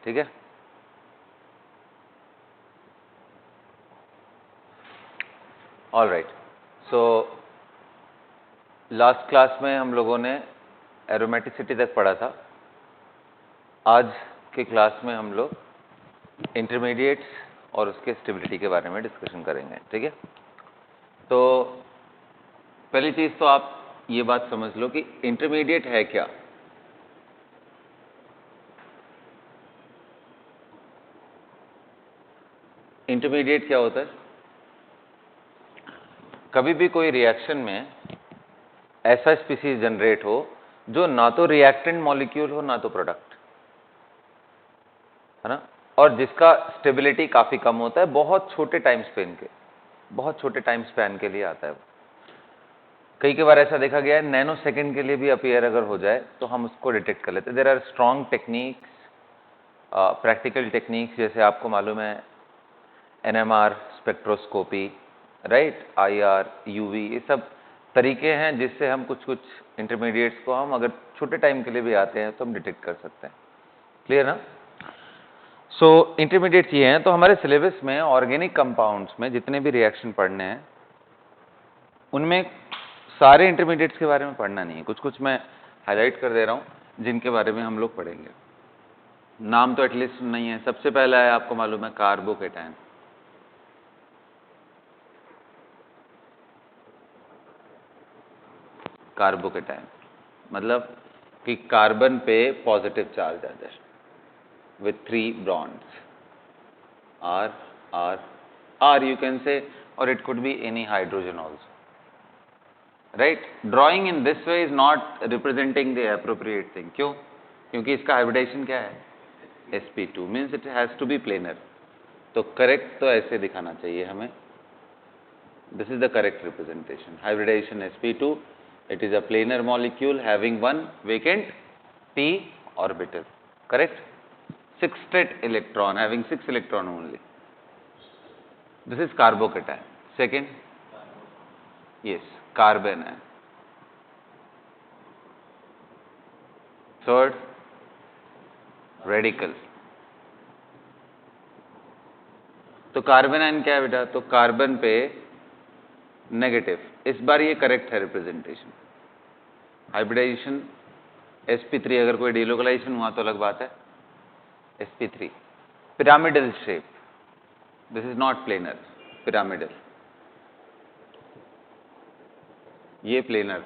ठीक है। All right, so last class में हम लोगों ने एरोमेटिसिटी तक पढ़ा था। आज के क्लास में हम लोग इंटरमीडिएट्स और उसके स्टेबिलिटी के बारे में डिस्कशन करेंगे। ठीक है, तो पहली चीज तो आप ये बात समझ लो कि इंटरमीडिएट है क्या। इंटरमीडिएट क्या होता है? कभी भी कोई रिएक्शन में ऐसा स्पीसीज जनरेट हो जो ना तो रिएक्टेंट मॉलिक्यूल हो ना तो प्रोडक्ट, है ना, और जिसका स्टेबिलिटी काफी कम होता है, बहुत छोटे टाइम स्पैन के लिए आता है। कई बार ऐसा देखा गया है, नैनो सेकेंड के लिए भी अपीयर अगर हो जाए तो हम उसको डिटेक्ट कर लेते हैं। There are strong techniques, practical techniques, जैसे आपको मालूम है NMR spectroscopy, right, IR, UV, ये सब तरीके हैं जिससे हम कुछ इंटरमीडिएट्स को हम अगर छोटे टाइम के लिए भी आते हैं तो हम डिटेक्ट कर सकते हैं। क्लियर ना? सो इंटरमीडिएट्स ये हैं। तो हमारे सिलेबस में ऑर्गेनिक कंपाउंड्स में जितने भी रिएक्शन पढ़ने हैं उनमें सारे इंटरमीडिएट्स के बारे में पढ़ना नहीं है, कुछ मैं हाईलाइट कर दे रहा हूं जिनके बारे में हम लोग पढ़ेंगे। नाम तो एटलीस्ट नहीं है। सबसे पहला है, आपको मालूम है, कार्बोकेटायन। कार्बोकेटायन मतलब कि कार्बन पे पॉजिटिव चार्ज आ जाए with 3 bonds, R R R you can say, or it could be any hydrogen also, right? Drawing in this way is not representing the appropriate thing. क्यों? क्योंकि इसका hybridisation क्या है? sp2 means it has to be planar. तो correct तो ऐसे दिखाना चाहिए हमें। This is the correct representation. Hybridization sp2, it is a planar molecule having one vacant p orbital, correct? 6 state electron, having 6 electron only. This is carbocation. Second, yes, carbon. Third, radical. तो carbon ion क्या है बेटा? तो carbon पे negative. इस बार ये correct है representation. Hybridisation sp3, अगर कोई डिलोकलाइजेशन हुआ तो अलग बात है। sp3 pyramidal shape, this is not planar, pyramidal. ये प्लेनर,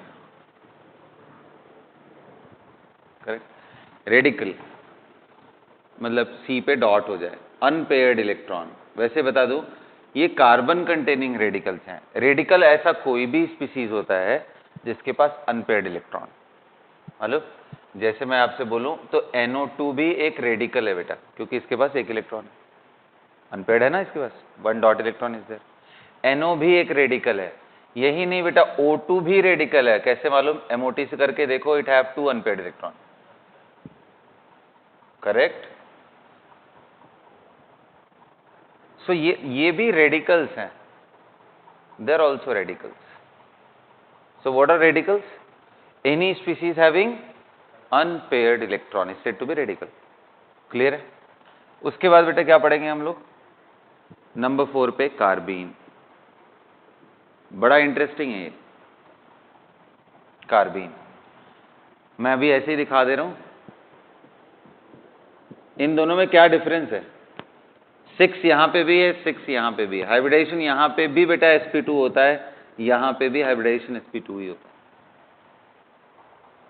करेक्ट। रेडिकल मतलब C पे डॉट हो जाए, अनपेयर्ड इलेक्ट्रॉन। वैसे बता दूं, ये कार्बन कंटेनिंग रेडिकल्स हैं। रेडिकल ऐसा कोई भी स्पीसीज होता है जिसके पास अनपेयर्ड इलेक्ट्रॉन। हेलो, जैसे मैं आपसे बोलूं तो NO2 भी एक रेडिकल है बेटा, क्योंकि इसके पास एक इलेक्ट्रॉन है, अनपेयर्ड है ना, इसके पास 1 dot electron is there. NO भी एक रेडिकल है। यही नहीं बेटा, O2 भी रेडिकल है। कैसे मालूम? MOT से करके देखो, it have 2 unpaired electron, correct. So ये भी रेडिकल्स हैं, they are also radicals. So what are radicals? Any species having unpaired electron is said to be radical. Clear है? उसके बाद बेटा क्या पढ़ेंगे हम लोग? नंबर 4 पे कार्बीन। बड़ा इंटरेस्टिंग है ये कार्बीन। मैं अभी ऐसे ही दिखा दे रहा हूं। इन दोनों में क्या डिफरेंस है? 6 यहां पे भी है, 6 यहां पे भी है। हाइब्रिडाइजेशन यहां पे भी बेटा sp2 होता है, यहां पे भी हाइब्रिडाइजेशन sp2 ही होता है।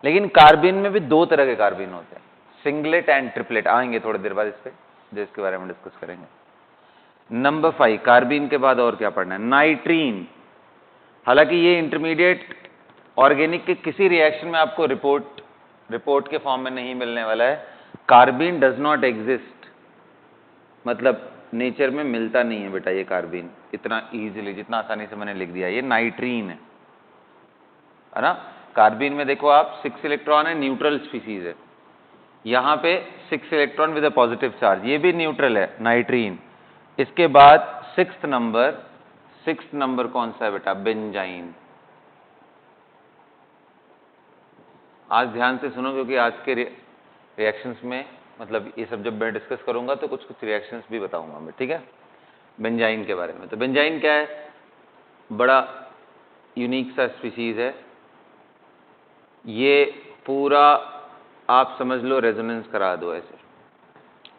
लेकिन कार्बीन में भी 2 तरह के कार्बीन होते हैं, सिंगलेट एंड ट्रिपलेट। आएंगे थोड़ी देर बाद इस पे, जिसके बारे में डिस्कस करेंगे। नंबर 5, कार्बीन के बाद और क्या पढ़ना है? नाइट्रीन। हालांकि ये इंटरमीडिएट ऑर्गेनिक के किसी रिएक्शन में आपको रिपोर्ट के फॉर्म में नहीं मिलने वाला है। कार्बीन डज नॉट एग्जिस्ट, मतलब नेचर में मिलता नहीं है बेटा ये कार्बीन इतना इजीली, जितना आसानी से मैंने लिख दिया। ये नाइट्रीन है ना। कार्बीन में देखो आप 6 इलेक्ट्रॉन है, न्यूट्रल स्पीसीज है। यहां पे 6 electron with a positive charge, ये भी न्यूट्रल है, नाइट्रीन। इसके बाद 6th नंबर कौन सा है बेटा? बेंजाइन। आज ध्यान से सुनो, क्योंकि आज के रिएक्शंस में मतलब ये सब जब मैं डिस्कस करूंगा तो कुछ कुछ रिएक्शंस भी बताऊंगा मैं, ठीक है। बेंजाइन के बारे में, तो बेंजाइन क्या है, बड़ा यूनिक सा स्पीशीज है। ये पूरा आप समझ लो रेजोनेंस करा दो ऐसे,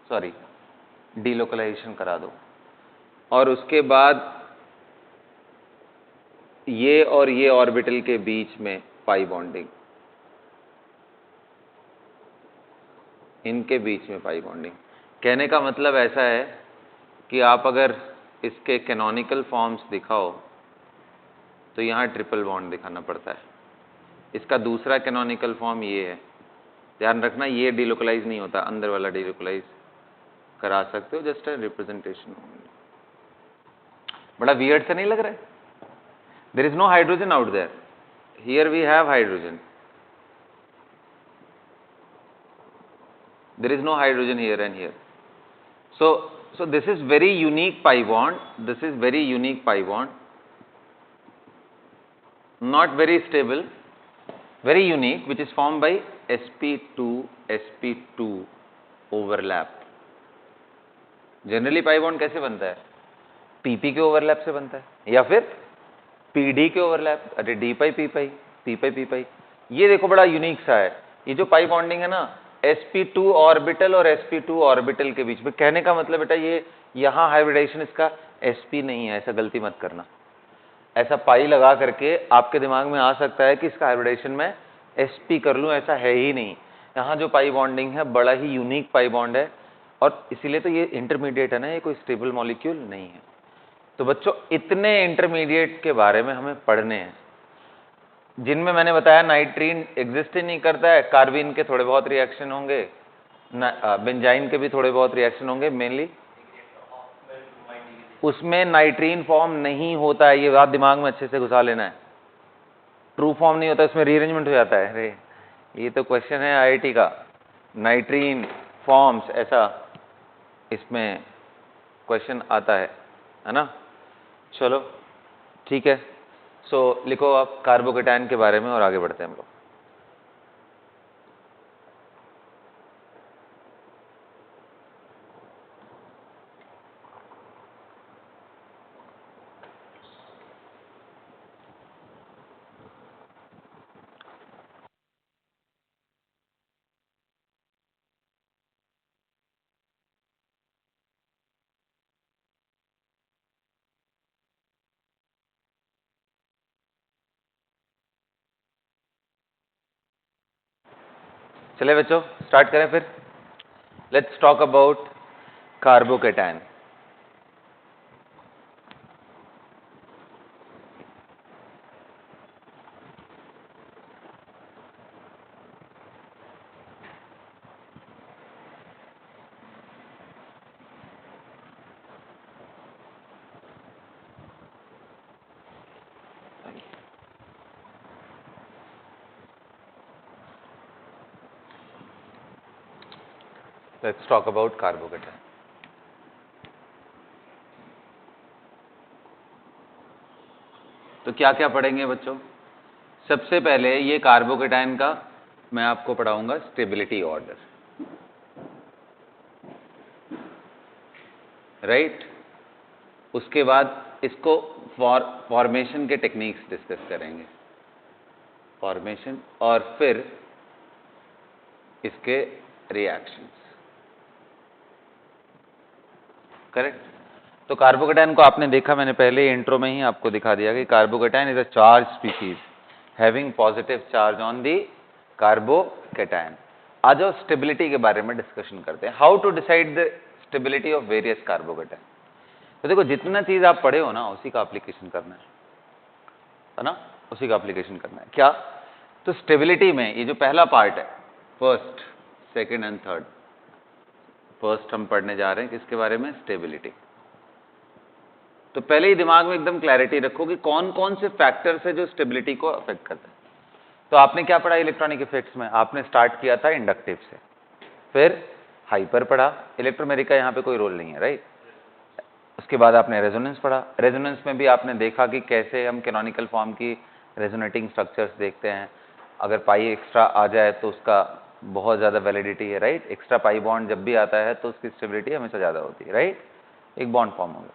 सॉरी डीलोकलाइजेशन करा दो, और उसके बाद ये और ये ऑर्बिटल के बीच में पाई बॉन्डिंग, इनके बीच में पाई बॉन्डिंग। कहने का मतलब ऐसा है कि आप अगर इसके कैनोनिकल फॉर्म्स दिखाओ तो यहाँ ट्रिपल बॉन्ड दिखाना पड़ता है। इसका दूसरा कैनोनिकल फॉर्म ये है, ध्यान रखना ये डिलोकलाइज नहीं होता, अंदर वाला डिलोकलाइज करा सकते हो, जस्ट रिप्रेजेंटेशन। बड़ा वियर्ड से नहीं लग रहा है? There is no hydrogen out there, here we have hydrogen, there is no hydrogen here and here. So this is very unique pi bond, this is very unique pi bond, not very stable, very unique, which is formed by sp2 overlap. Generally pi bond कैसे बनता है? pp के overlap से बनता है, या फिर pd के ओवरलैप, अरे d पाई p पाई, p पाई p पाई। ये देखो बड़ा यूनिक सा है, ये जो पाई बॉन्डिंग है ना sp2 ऑर्बिटल और sp2 ऑर्बिटल के बीच में। कहने का मतलब बेटा ये यहाँ हाइब्रिडेशन इसका sp नहीं है, ऐसा गलती मत करना। ऐसा पाई लगा करके आपके दिमाग में आ सकता है कि इसका हाइब्रिडेशन में sp कर लूँ, ऐसा है ही नहीं। यहाँ जो पाई बॉन्डिंग है बड़ा ही यूनिक पाई बॉन्ड है, और इसीलिए तो ये इंटरमीडिएट है ना, ये कोई स्टेबल मॉलिक्यूल नहीं है। तो बच्चों इतने इंटरमीडिएट के बारे में हमें पढ़ने हैं, जिनमें मैंने बताया नाइट्रीन एग्जिस्ट ही नहीं करता है, कार्बिन के थोड़े बहुत रिएक्शन होंगे, बेंजाइन के भी थोड़े बहुत रिएक्शन होंगे, मेनली उसमें नाइट्रीन फॉर्म नहीं होता है, ये बात दिमाग में अच्छे से घुसा लेना है। ट्रू फॉर्म नहीं होता, इसमें रीअरेंजमेंट हो जाता है। अरे ये तो क्वेश्चन है आईआईटी का, नाइट्रीन फॉर्म्स, ऐसा इसमें क्वेश्चन आता है ना। चलो ठीक है, सो लिखो आप कार्बोकेटायन के बारे में और आगे बढ़ते हैं हम लोग। चले बच्चों स्टार्ट करें फिर। Let's talk about carbocation. Let's talk about carbocation. तो क्या क्या पढ़ेंगे बच्चों? सबसे पहले ये कार्बोकेटायन का मैं आपको पढ़ाऊंगा स्टेबिलिटी ऑर्डर, राइट। उसके बाद इसको फॉर्मेशन के टेक्निक्स डिस्कस करेंगे, फॉर्मेशन, और फिर इसके रिएक्शंस, करेक्ट। तो कार्बोकेटायन को आपने देखा, मैंने पहले इंट्रो में ही आपको दिखा दिया कि carbocation is a charge species having positive charge on the carbocation. आ जाओ स्टेबिलिटी के बारे में डिस्कशन करते हैं, how to decide the stability of various carbocation. तो देखो जितना चीज आप पढ़े हो ना उसी का एप्लीकेशन करना है ना, उसी का एप्लीकेशन करना है। क्या? तो स्टेबिलिटी में ये जो पहला पार्ट है, first second and third, first हम पढ़ने जा रहे हैं किसके बारे में? स्टेबिलिटी। तो पहले ही दिमाग में एकदम क्लैरिटी रखो कि कौन कौन से फैक्टर्स है जो स्टेबिलिटी को अफेक्ट करते हैं। तो आपने क्या पढ़ा इलेक्ट्रॉनिक इफेक्ट्स में? आपने स्टार्ट किया था इंडक्टिव से, फिर हाइपर पढ़ा, इलेक्ट्रोमेरिक का यहाँ पे कोई रोल नहीं है, राइट। उसके बाद आपने रेजोनेंस पढ़ा, रेजोनेंस में भी आपने देखा कि कैसे हम कैनोनिकल फॉर्म की रेजोनेटिंग स्ट्रक्चर्स देखते हैं, अगर पाई एक्स्ट्रा आ जाए तो उसका बहुत ज़्यादा वैलिडिटी है, राइट। एक्स्ट्रा पाई बॉन्ड जब भी आता है तो उसकी स्टेबिलिटी हमेशा ज़्यादा होती है, राइट। एक बॉन्ड फॉर्म हो गया।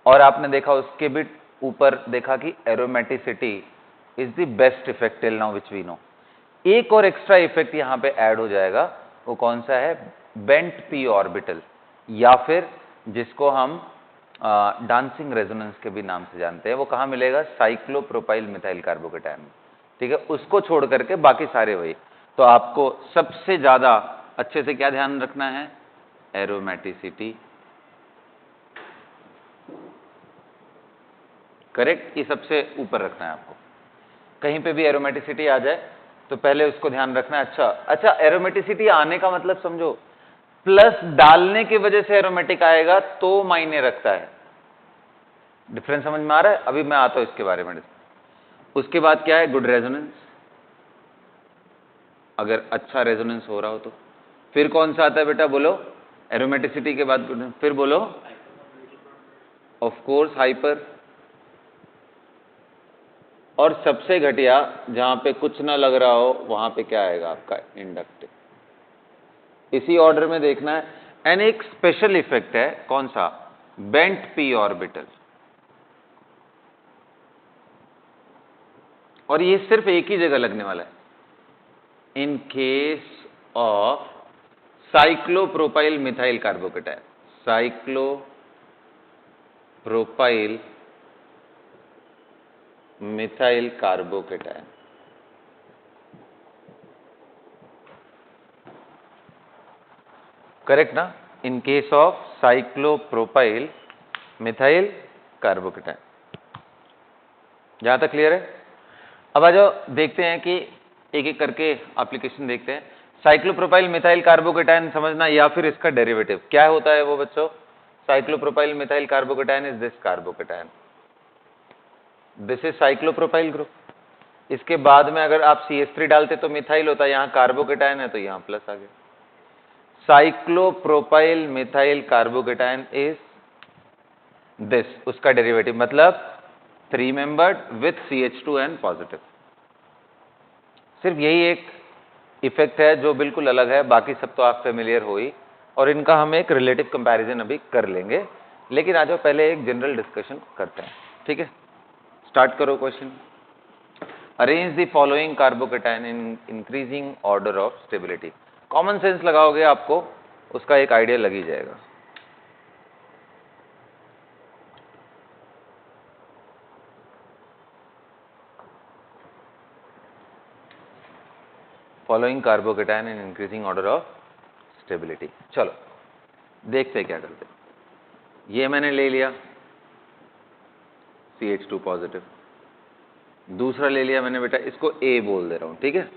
और आपने देखा उसके भी ऊपर देखा कि aromaticity is the best effect till now which we know. एक और एक्स्ट्रा इफेक्ट यहाँ पे ऐड हो जाएगा, वो कौन सा है? बेंट पी ऑर्बिटल, या फिर जिसको हम डांसिंग रेजोनेंस के भी नाम से जानते हैं। वो कहाँ मिलेगा? साइक्लोप्रोपाइल मिथाइल कार्बोकेटायन, ठीक है। उसको छोड़ करके बाकी सारे वही। तो आपको सबसे ज्यादा अच्छे से क्या ध्यान रखना है? Aromaticity, correct. ये सबसे ऊपर रखना है आपको। कहीं पे भी एरोमेटिसिटी आ जाए तो पहले उसको ध्यान रखना है। अच्छा, एरोमेटिसिटी आने का मतलब समझो, प्लस डालने की वजह से एरोमेटिक आएगा तो मायने रखता है। डिफरेंस समझ में आ रहा है? अभी मैं आता हूं इसके बारे में। उसके बाद क्या है? गुड रेजोनेंस, अगर अच्छा रेजोनेंस हो रहा हो तो। फिर कौन सा आता है बेटा? बोलो। एरोमेटिसिटी के बाद गुड, फिर बोलो। Of course hyper. और सबसे घटिया, जहां पे कुछ ना लग रहा हो वहां पे क्या आएगा आपका? इंडक्टिव। इसी ऑर्डर में देखना है। एंड एक स्पेशल इफेक्ट है, कौन सा? Bent p orbital. और ये सिर्फ एक ही जगह लगने वाला है, in case of cyclopropyl methyl carbocation. Cyclopropyl methyl carbocation, correct ना? In case of cyclopropyl methyl carbocation. जहां तक क्लियर है? अब आ जाओ, देखते हैं कि एक एक करके एप्लीकेशन देखते हैं। साइक्लोप्रोपाइल मिथाइल कार्बोकेटायन समझना, या फिर इसका डेरिवेटिव क्या होता है वो बच्चों? Cyclopropyl methyl carbocation is this carbocation, this is cyclopropyl group. इसके बाद में अगर आप CH3 डालते तो मिथाइल होता, यहां कार्बोकेटायन है तो यहां प्लस आ गया। Cyclopropyl methyl carbocation is this, उसका डेरिवेटिव मतलब 3 मेंबर्ड विथ CH2N पॉजिटिव। सिर्फ यही एक इफेक्ट है जो बिल्कुल अलग है, बाकी सब तो आप फेमिलियर हो ही, और इनका हम एक रिलेटिव कंपैरिजन अभी कर लेंगे। लेकिन आ जाओ पहले एक जनरल डिस्कशन करते हैं, ठीक है। स्टार्ट करो question. Arrange the following carbocation in increasing order of stability. Common sense लगाओगे आपको उसका एक आइडिया लग ही जाएगा। Following carbocation in increasing order of stability. चलो देखते क्या करते। ये मैंने ले लिया CH2 पॉजिटिव, दूसरा ले लिया मैंने बेटा, इसको A बोल दे रहा हूं, ठीक है।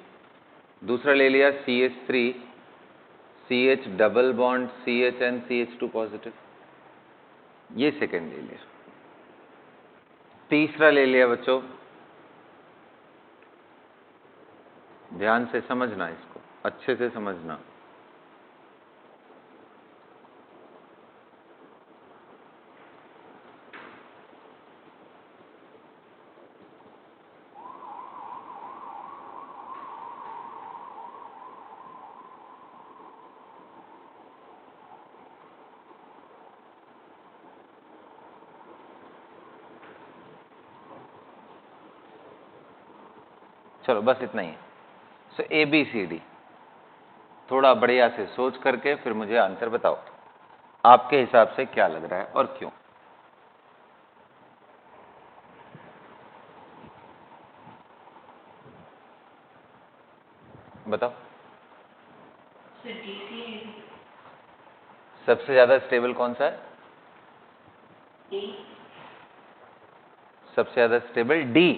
दूसरा ले लिया CH3 CH double bond CHN CH2 positive, ये सेकेंड ले लिया। तीसरा ले लिया बच्चों, ध्यान से समझना, इसको अच्छे से समझना। चलो बस इतना ही है। सो ABCD थोड़ा बढ़िया से सोच करके फिर मुझे आंसर बताओ, आपके हिसाब से क्या लग रहा है और क्यों। बताओ। सबसे ज्यादा स्टेबल कौन सा है? सबसे ज्यादा stable D,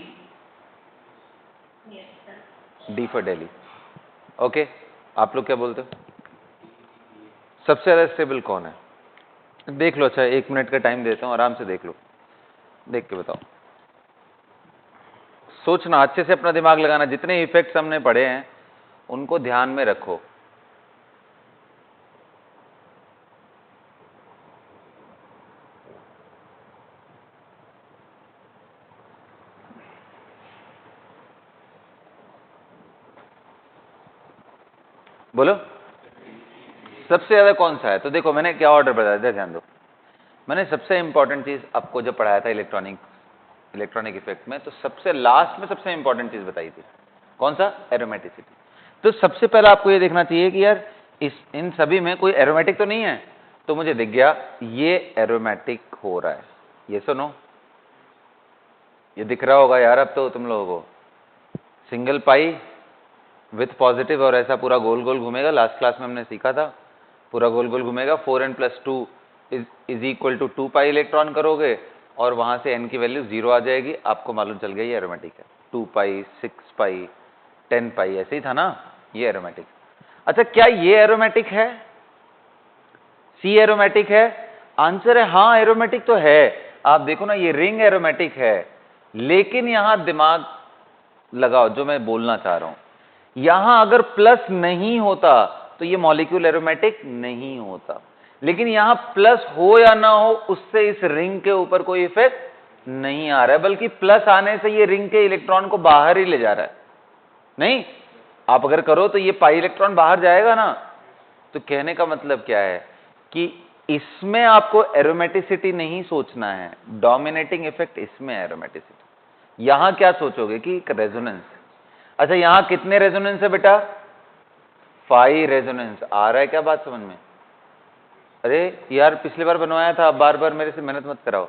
D for Delhi. Okay, आप लोग क्या बोलते हो? सबसे ज्यादा स्टेबल कौन है? देख लो। अच्छा 1 मिनट का टाइम देता हूं, आराम से देख लो, देख के बताओ। सोचना, अच्छे से अपना दिमाग लगाना, जितने इफेक्ट्स हमने पढ़े हैं उनको ध्यान में रखो। बोलो सबसे ज्यादा कौन सा है? तो देखो मैंने क्या ऑर्डर बताया था, ध्यान दो। मैंने सबसे इंपॉर्टेंट चीज आपको जब पढ़ाया था इलेक्ट्रॉनिक इफेक्ट में, तो सबसे लास्ट में सबसे इंपॉर्टेंट चीज बताई थी, कौन सा? एरोमेटिसिटी। तो सबसे पहले आपको ये देखना चाहिए कि यार इन सभी में कोई एरोमेटिक तो नहीं है। तो मुझे दिख गया ये एरोमेटिक हो रहा है, ये सुनो, ये दिख रहा होगा यार अब तो तुम लोगों को। सिंगल पाई विथ पॉजिटिव, और ऐसा पूरा गोल गोल घूमेगा, लास्ट क्लास में हमने सीखा था, पूरा गोल गोल घूमेगा। 4n+2 is equal to 2 pi electron करोगे और वहां से n की वैल्यू 0 आ जाएगी, आपको मालूम चल गया ये एरोमेटिक है। 2 पाई, 6 पाई, 10 पाई, ऐसे ही था ना, ये एरोमेटिक। अच्छा क्या ये एरोमेटिक है? सी एरोमेटिक है? आंसर है हाँ, एरोमेटिक तो है। आप देखो ना ये रिंग एरोमेटिक है, लेकिन यहां दिमाग लगाओ जो मैं बोलना चाह रहा हूं, यहां अगर प्लस नहीं होता तो ये मॉलिक्यूल एरोमेटिक नहीं होता, लेकिन यहां प्लस हो या ना हो उससे इस रिंग के ऊपर कोई इफेक्ट नहीं आ रहा है, बल्कि प्लस आने से ये रिंग के इलेक्ट्रॉन को बाहर ही ले जा रहा है। नहीं, आप अगर करो तो ये पाई इलेक्ट्रॉन बाहर जाएगा ना। तो कहने का मतलब क्या है कि इसमें आपको एरोमेटिसिटी नहीं सोचना है, डोमिनेटिंग इफेक्ट इसमें एरोमेटिसिटी। यहां क्या सोचोगे कि रेजोनेंस। अच्छा यहां कितने रेजोनेंस है बेटा? 5 रेजोनेंस। आ रहा है क्या बात समझ में? अरे यार पिछली बार बनवाया था, बार बार मेरे से मेहनत मत कराओ।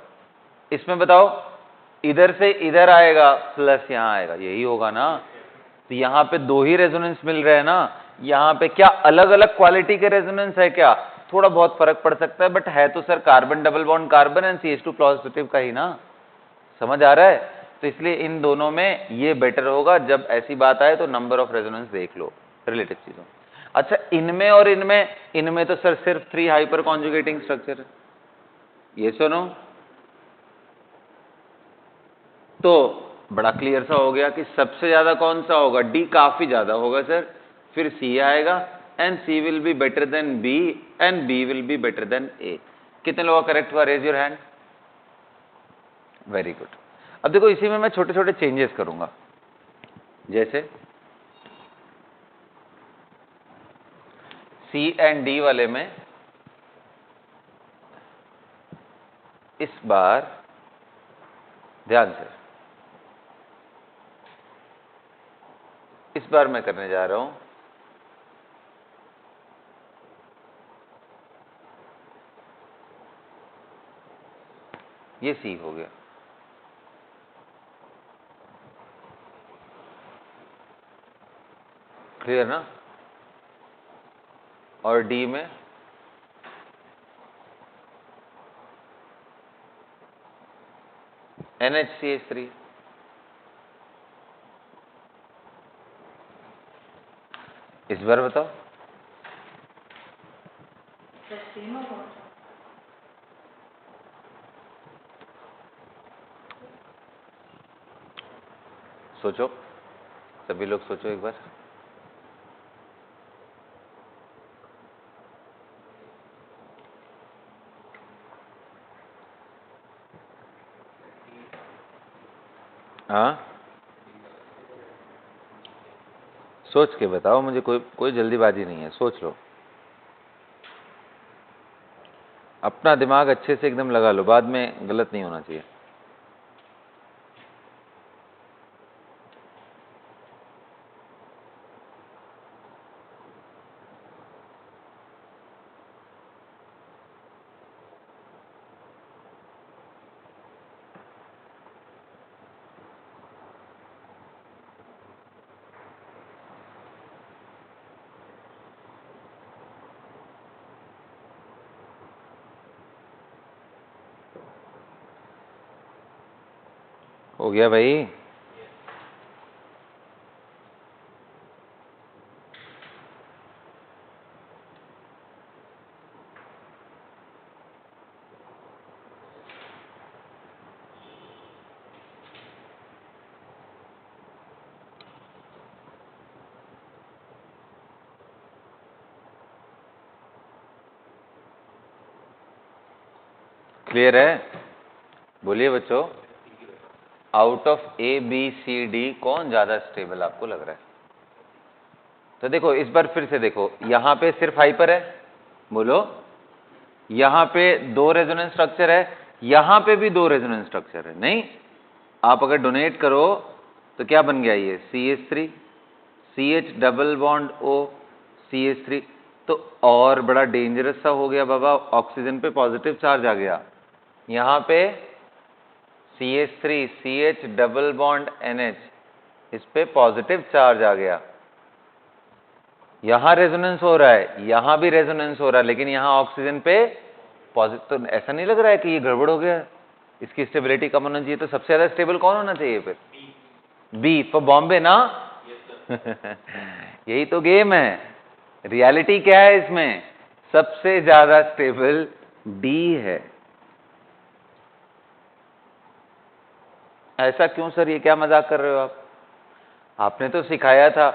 इसमें बताओ इधर से इधर आएगा प्लस यहां आएगा, यही होगा ना। तो यहां पे 2 ही रेजोनेंस मिल रहे हैं ना। यहां पे क्या अलग अलग क्वालिटी के रेजोनेंस है क्या? थोड़ा बहुत फर्क पड़ सकता है, बट है तो sir carbon double bond carbon and CH2 positive का ही ना। समझ आ रहा है? तो इसलिए इन दोनों में ये बेटर होगा। जब ऐसी बात आए तो नंबर ऑफ रेजोनेंस देख लो रिलेटिव चीजों। अच्छा इनमें और इनमें तो सर सिर्फ 3 हाइपर कॉन्जुगेटिंग स्ट्रक्चर है, ये सुनो। तो बड़ा क्लियर सा हो गया कि सबसे ज्यादा कौन सा होगा? डी काफी ज्यादा होगा सर, फिर सी आएगा, and C will be better than B, and B will be better than A. कितने लोगों का करेक्ट हुआ? Raise your hand. Very good. अब देखो इसी में मैं छोटे छोटे चेंजेस करूंगा, जैसे सी एंड डी वाले में इस बार ध्यान से, इस बार मैं करने जा रहा हूं ये सी हो गया, क्लियर ना। और डी में NHCH3, इस बार बताओ। सोचो, सभी लोग सोचो एक बार। हाँ सोच के बताओ मुझे, कोई जल्दीबाजी नहीं है, सोच लो। अपना दिमाग अच्छे से एकदम लगा लो, बाद में गलत नहीं होना चाहिए। हो गया भाई? क्लियर है? बोलिए बच्चों, out of A B C D कौन ज्यादा स्टेबल आपको लग रहा है? तो देखो इस बार फिर से देखो, यहां पे सिर्फ हाइपर है, बोलो, यहां पे 2 रेजोनेंस स्ट्रक्चर है, यहां पे भी 2 रेजोनेंस स्ट्रक्चर है। नहीं, आप अगर डोनेट करो तो क्या बन गया ये CH3, CH double bond O, CH3, तो और बड़ा डेंजरस सा हो गया बाबा, ऑक्सीजन पे पॉजिटिव चार्ज आ गया। यहां पे CH3 CH double bond NH, इस पे पॉजिटिव चार्ज आ गया। यहां रेजोनेंस हो रहा है, यहां भी रेजोनेंस हो रहा है, लेकिन यहां ऑक्सीजन पे पॉजिटिव। तो ऐसा नहीं लग रहा है कि ये गड़बड़ हो गया, इसकी स्टेबिलिटी कम होना चाहिए। तो सबसे ज्यादा स्टेबल कौन होना चाहिए फिर? बी फॉर बॉम्बे ना। यही तो गेम है। रियलिटी क्या है इसमें? सबसे ज्यादा स्टेबल डी है। ऐसा क्यों सर, ये क्या मजाक कर रहे हो आप? आपने तो सिखाया था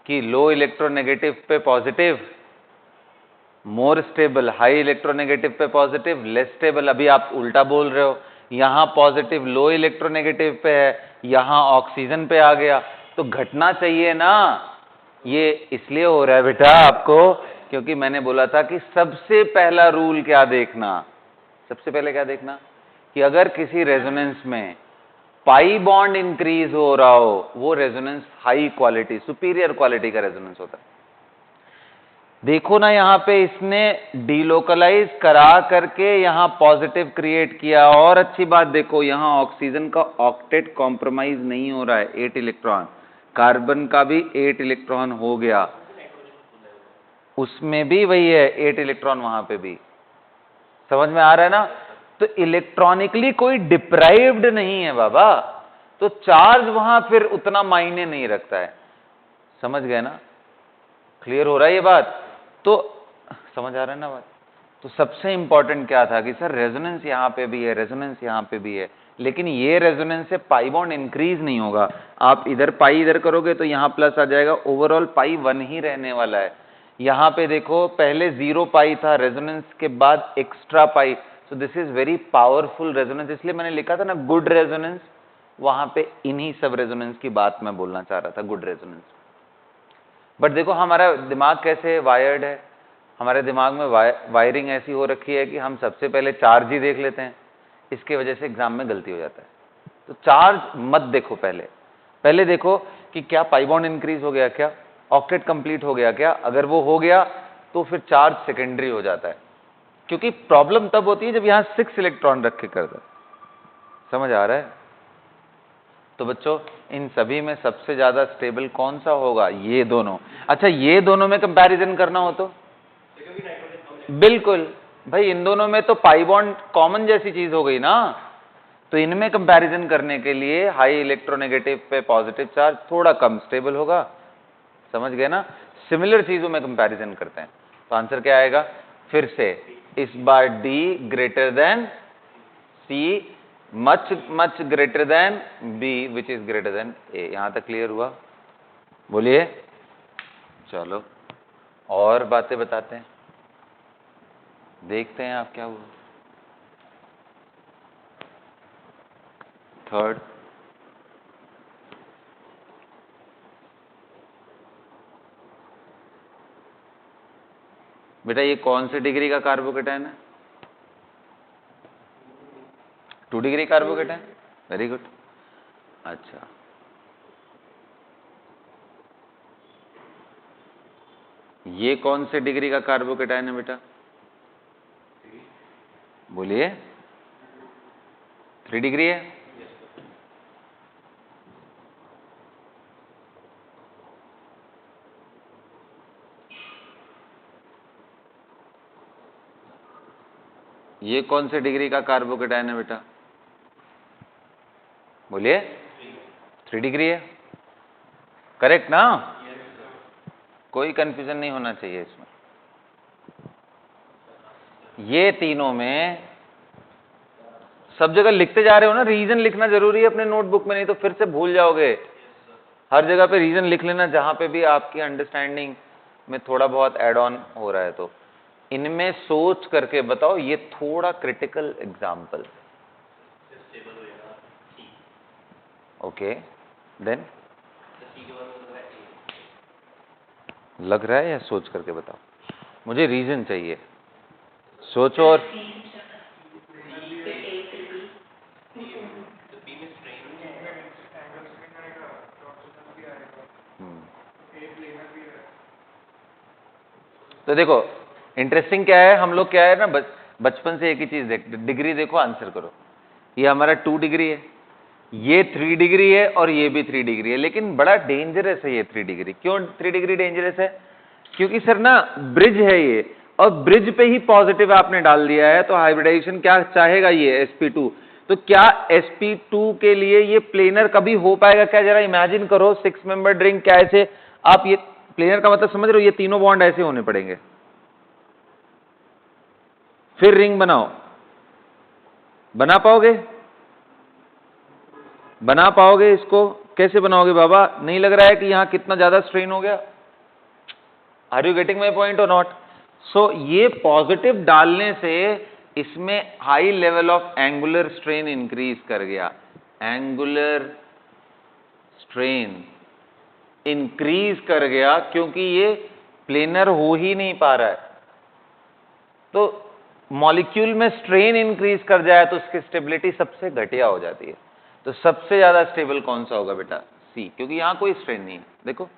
कि लो इलेक्ट्रोनेगेटिव पे positive more stable, high electronegative पे पॉजिटिव लेस स्टेबल। अभी आप उल्टा बोल रहे हो, यहां पॉजिटिव लो इलेक्ट्रोनेगेटिव पे है, यहां ऑक्सीजन पे आ गया। तो घटना चाहिए ना। ये इसलिए हो रहा है बेटा आपको, क्योंकि मैंने बोला था कि सबसे पहला रूल क्या देखना, सबसे पहले क्या देखना, कि अगर किसी रेजोनेंस में पाई बॉन्ड इंक्रीज हो रहा हो, वो resonance high quality, superior quality का रेजोनेंस होता है। देखो ना, यहां पे इसने डीलोकलाइज करा करके यहां पॉजिटिव क्रिएट किया। और अच्छी बात देखो, यहां ऑक्सीजन का ऑक्टेट कॉम्प्रोमाइज नहीं हो रहा है, 8 इलेक्ट्रॉन, कार्बन का भी 8 इलेक्ट्रॉन हो गया, उसमें भी वही है 8 इलेक्ट्रॉन, वहां पे भी। समझ में आ रहा है ना? तो इलेक्ट्रॉनिकली कोई डिप्राइव्ड नहीं है बाबा, तो चार्ज वहां फिर उतना मायने नहीं रखता है। समझ गए ना? क्लियर हो रहा है ये बात? तो समझ आ रहा है ना बात? तो सबसे इंपॉर्टेंट क्या था कि सर रेजोनेंस यहां पे भी है, रेजोनेंस यहां पे भी है, लेकिन ये रेजोनेंस से पाई बॉन्ड इंक्रीज नहीं होगा। आप इधर पाई इधर करोगे तो यहां प्लस आ जाएगा, ओवरऑल पाई 1 ही रहने वाला है। यहां पे देखो, पहले 0 पाई था, रेजोनेंस के बाद extra pi, so this is very powerful resonance. इसलिए मैंने लिखा था ना गुड रेजोनेंस, वहां पे इन्हीं सब रेजोनेंस की बात मैं बोलना चाह रहा था, गुड रेजोनेंस। बट देखो हमारा दिमाग कैसे वायर्ड है, हमारे दिमाग में वायरिंग ऐसी हो रखी है कि हम सबसे पहले चार्ज ही देख लेते हैं, इसके वजह से एग्जाम में गलती हो जाता है। तो चार्ज मत देखो, पहले पहले देखो कि क्या पाई बॉन्ड इंक्रीज हो गया, क्या ऑक्टेट कंप्लीट हो गया क्या। अगर वो हो गया तो फिर चार्ज सेकेंडरी हो जाता है, क्योंकि प्रॉब्लम तब होती है जब यहां 6 इलेक्ट्रॉन रख के करता है। समझ आ रहा है? तो बच्चों, इन सभी में सबसे ज्यादा स्टेबल कौन सा होगा? ये दोनों। अच्छा, ये दोनों में कंपैरिजन करना हो तो बिल्कुल भाई, इन दोनों में तो पाई बॉन्ड कॉमन जैसी चीज हो गई ना, तो इनमें कंपैरिजन करने के लिए हाई इलेक्ट्रोनेगेटिव पे पॉजिटिव चार्ज थोड़ा कम स्टेबल होगा। समझ गए ना? सिमिलर चीजों में कंपैरिजन करते हैं, तो आंसर क्या आएगा? फिर से इस बार D greater than C, much much greater than B which is greater than A. यहां तक क्लियर हुआ? बोलिए। चलो और बातें बताते हैं, देखते हैं आप क्या हुआ। थर्ड, बेटा ये कौन से डिग्री का कार्बोकेटाइन है? 2 डिग्री कार्बोकेटाइन। Very good. अच्छा, ये कौन से डिग्री का कार्बोकेटाइन है बेटा? बोलिए। 3 डिग्री है। ये कौन से डिग्री का कार्बोकेटाइन है बेटा? बोलिए। 3 डिग्री है। करेक्ट ना? कोई कंफ्यूजन नहीं होना चाहिए इसमें। ये तीनों में सब जगह लिखते जा रहे हो ना, रीजन लिखना जरूरी है अपने नोटबुक में, नहीं तो फिर से भूल जाओगे। हर जगह पे रीजन लिख लेना जहां पे भी आपकी अंडरस्टैंडिंग में थोड़ा बहुत एड ऑन हो रहा है। तो इनमें सोच करके बताओ, ये थोड़ा क्रिटिकल एग्जाम्पल। ओके, देन लग रहा है या सोच करके बताओ, मुझे रीजन चाहिए, सोचो और तो देखो इंटरेस्टिंग क्या है, हम लोग क्या है ना बचपन से एक ही चीज देखते, डिग्री देखो आंसर करो। ये हमारा 2 डिग्री है, ये 3 डिग्री है और ये भी 3 डिग्री है, लेकिन बड़ा डेंजरस है ये 3 डिग्री। क्यों 3 डिग्री डेंजरस है? क्योंकि सर ना ब्रिज है ये, और ब्रिज पे ही पॉजिटिव आपने डाल दिया है, तो हाइब्रिडाइजेशन क्या चाहेगा ये sp2। तो क्या sp2 के लिए ये प्लेनर कभी हो पाएगा क्या? जरा इमेजिन करो 6 मेंबर रिंग, क्या ऐसे आप ये प्लेनर का मतलब समझ रहे हो? ये तीनों बॉन्ड ऐसे होने पड़ेंगे, फिर रिंग बनाओ। बना पाओगे? बना पाओगे? इसको कैसे बनाओगे बाबा? नहीं लग रहा है कि यहां कितना ज्यादा स्ट्रेन हो गया? Are you getting my point और नॉट? सो ये पॉजिटिव डालने से इसमें high level of angular strain increase कर गया, एंगुलर स्ट्रेन इंक्रीज कर गया, क्योंकि ये प्लेनर हो ही नहीं पा रहा है। तो मॉलिक्यूल में स्ट्रेन इंक्रीज कर जाए तो उसकी स्टेबिलिटी सबसे घटिया हो जाती है। तो सबसे ज्यादा स्टेबल कौन सा होगा बेटा? सी, क्योंकि यहां कोई स्ट्रेन नहीं है। देखो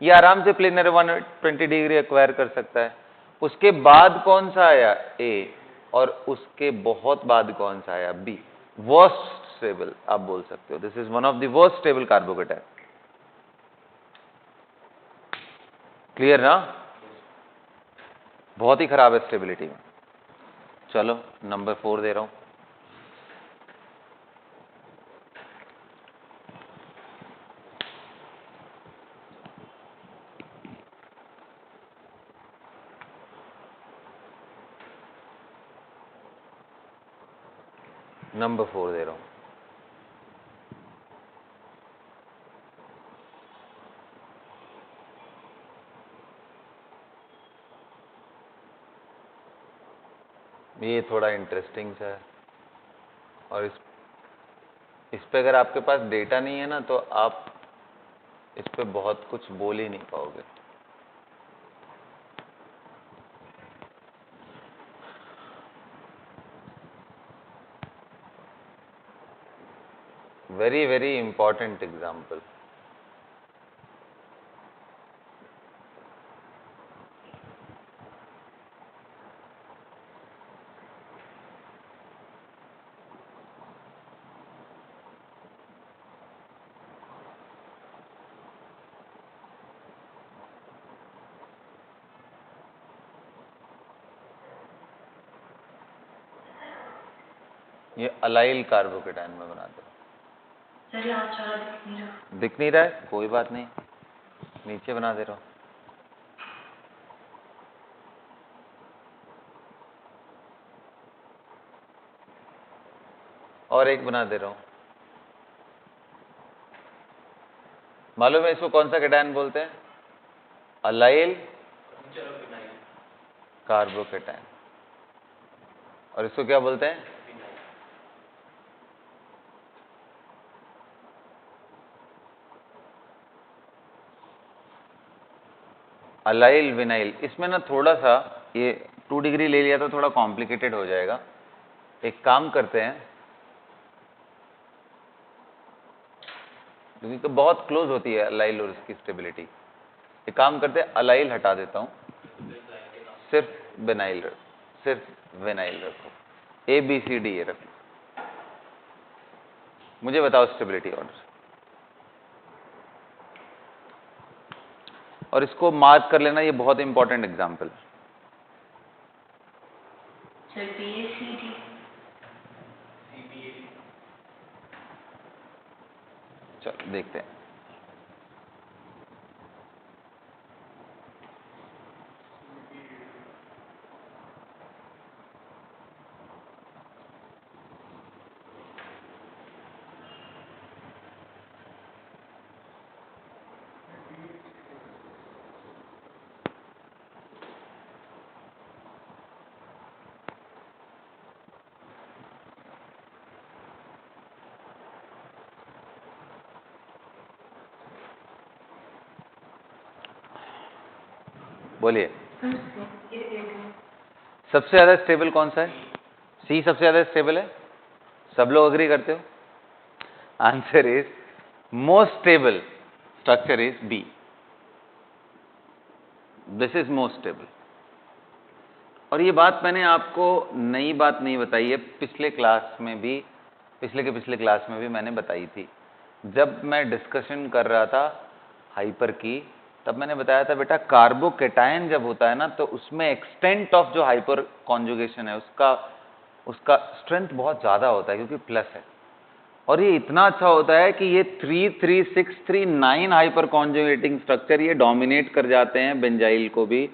ये आराम से प्लेनर 120 डिग्री एक्वायर कर सकता है। उसके बाद कौन सा आया? ए, और उसके बहुत बाद कौन सा आया? बी। वर्स्ट स्टेबल आप बोल सकते हो, this is one of the worst stable carbocation. Clear ना? बहुत ही खराब है स्टेबिलिटी में। चलो नंबर 4 दे रहा हूं। नंबर 4 दे रहा हूं। ये थोड़ा इंटरेस्टिंग सा है, और इस पे अगर आपके पास डेटा नहीं है ना तो आप इस पे बहुत कुछ बोल ही नहीं पाओगे। Very very important example. ये अलाइल कार्बोकेटाइन में बनाते हैं। दिख नहीं रहा है, कोई बात नहीं, नीचे बना दे रहा हूं। और एक बना दे रहा हूं। मालूम है इसको कौन सा कैटायन बोलते हैं? Allyl carbocation. और इसको क्या बोलते हैं? Allyl vinyl. इसमें ना थोड़ा सा ये 2 डिग्री ले लिया तो थोड़ा कॉम्प्लिकेटेड हो जाएगा। एक काम करते हैं, क्योंकि तो बहुत क्लोज होती है अलाइल और इसकी स्टेबिलिटी। एक काम करते हैं, अलाइल हटा देता हूं, सिर्फ विनाइल रखो, सिर्फ विनाइल रखो, ABCD रखो। मुझे बताओ स्टेबिलिटी ऑर्डर, और इसको मार्क कर लेना, ये बहुत इंपॉर्टेंट एग्जाम्पल। चलो देखते हैं। बोलिए। सबसे ज्यादा स्टेबल कौन सा है? सी सबसे ज्यादा स्टेबल है, सब लोग अग्री करते हो? Answer is most stable structure is B, this is most stable. और ये बात मैंने आपको नई बात नहीं बताई है, पिछले क्लास में भी, पिछले क्लास में भी मैंने बताई थी। जब मैं डिस्कशन कर रहा था हाइपर की, तब मैंने बताया था बेटा कार्बोकेटायन जब होता है ना, तो उसमें एक्सटेंट ऑफ जो हाइपर कॉन्जुगेशन है उसका स्ट्रेंथ बहुत ज्यादा होता है, क्योंकि प्लस है। और ये इतना अच्छा होता है कि ये 3, 3, 6, 3, 9 हाइपर कॉन्जुगेटिंग स्ट्रक्चर ये डोमिनेट कर जाते हैं बेंजाइल को भी,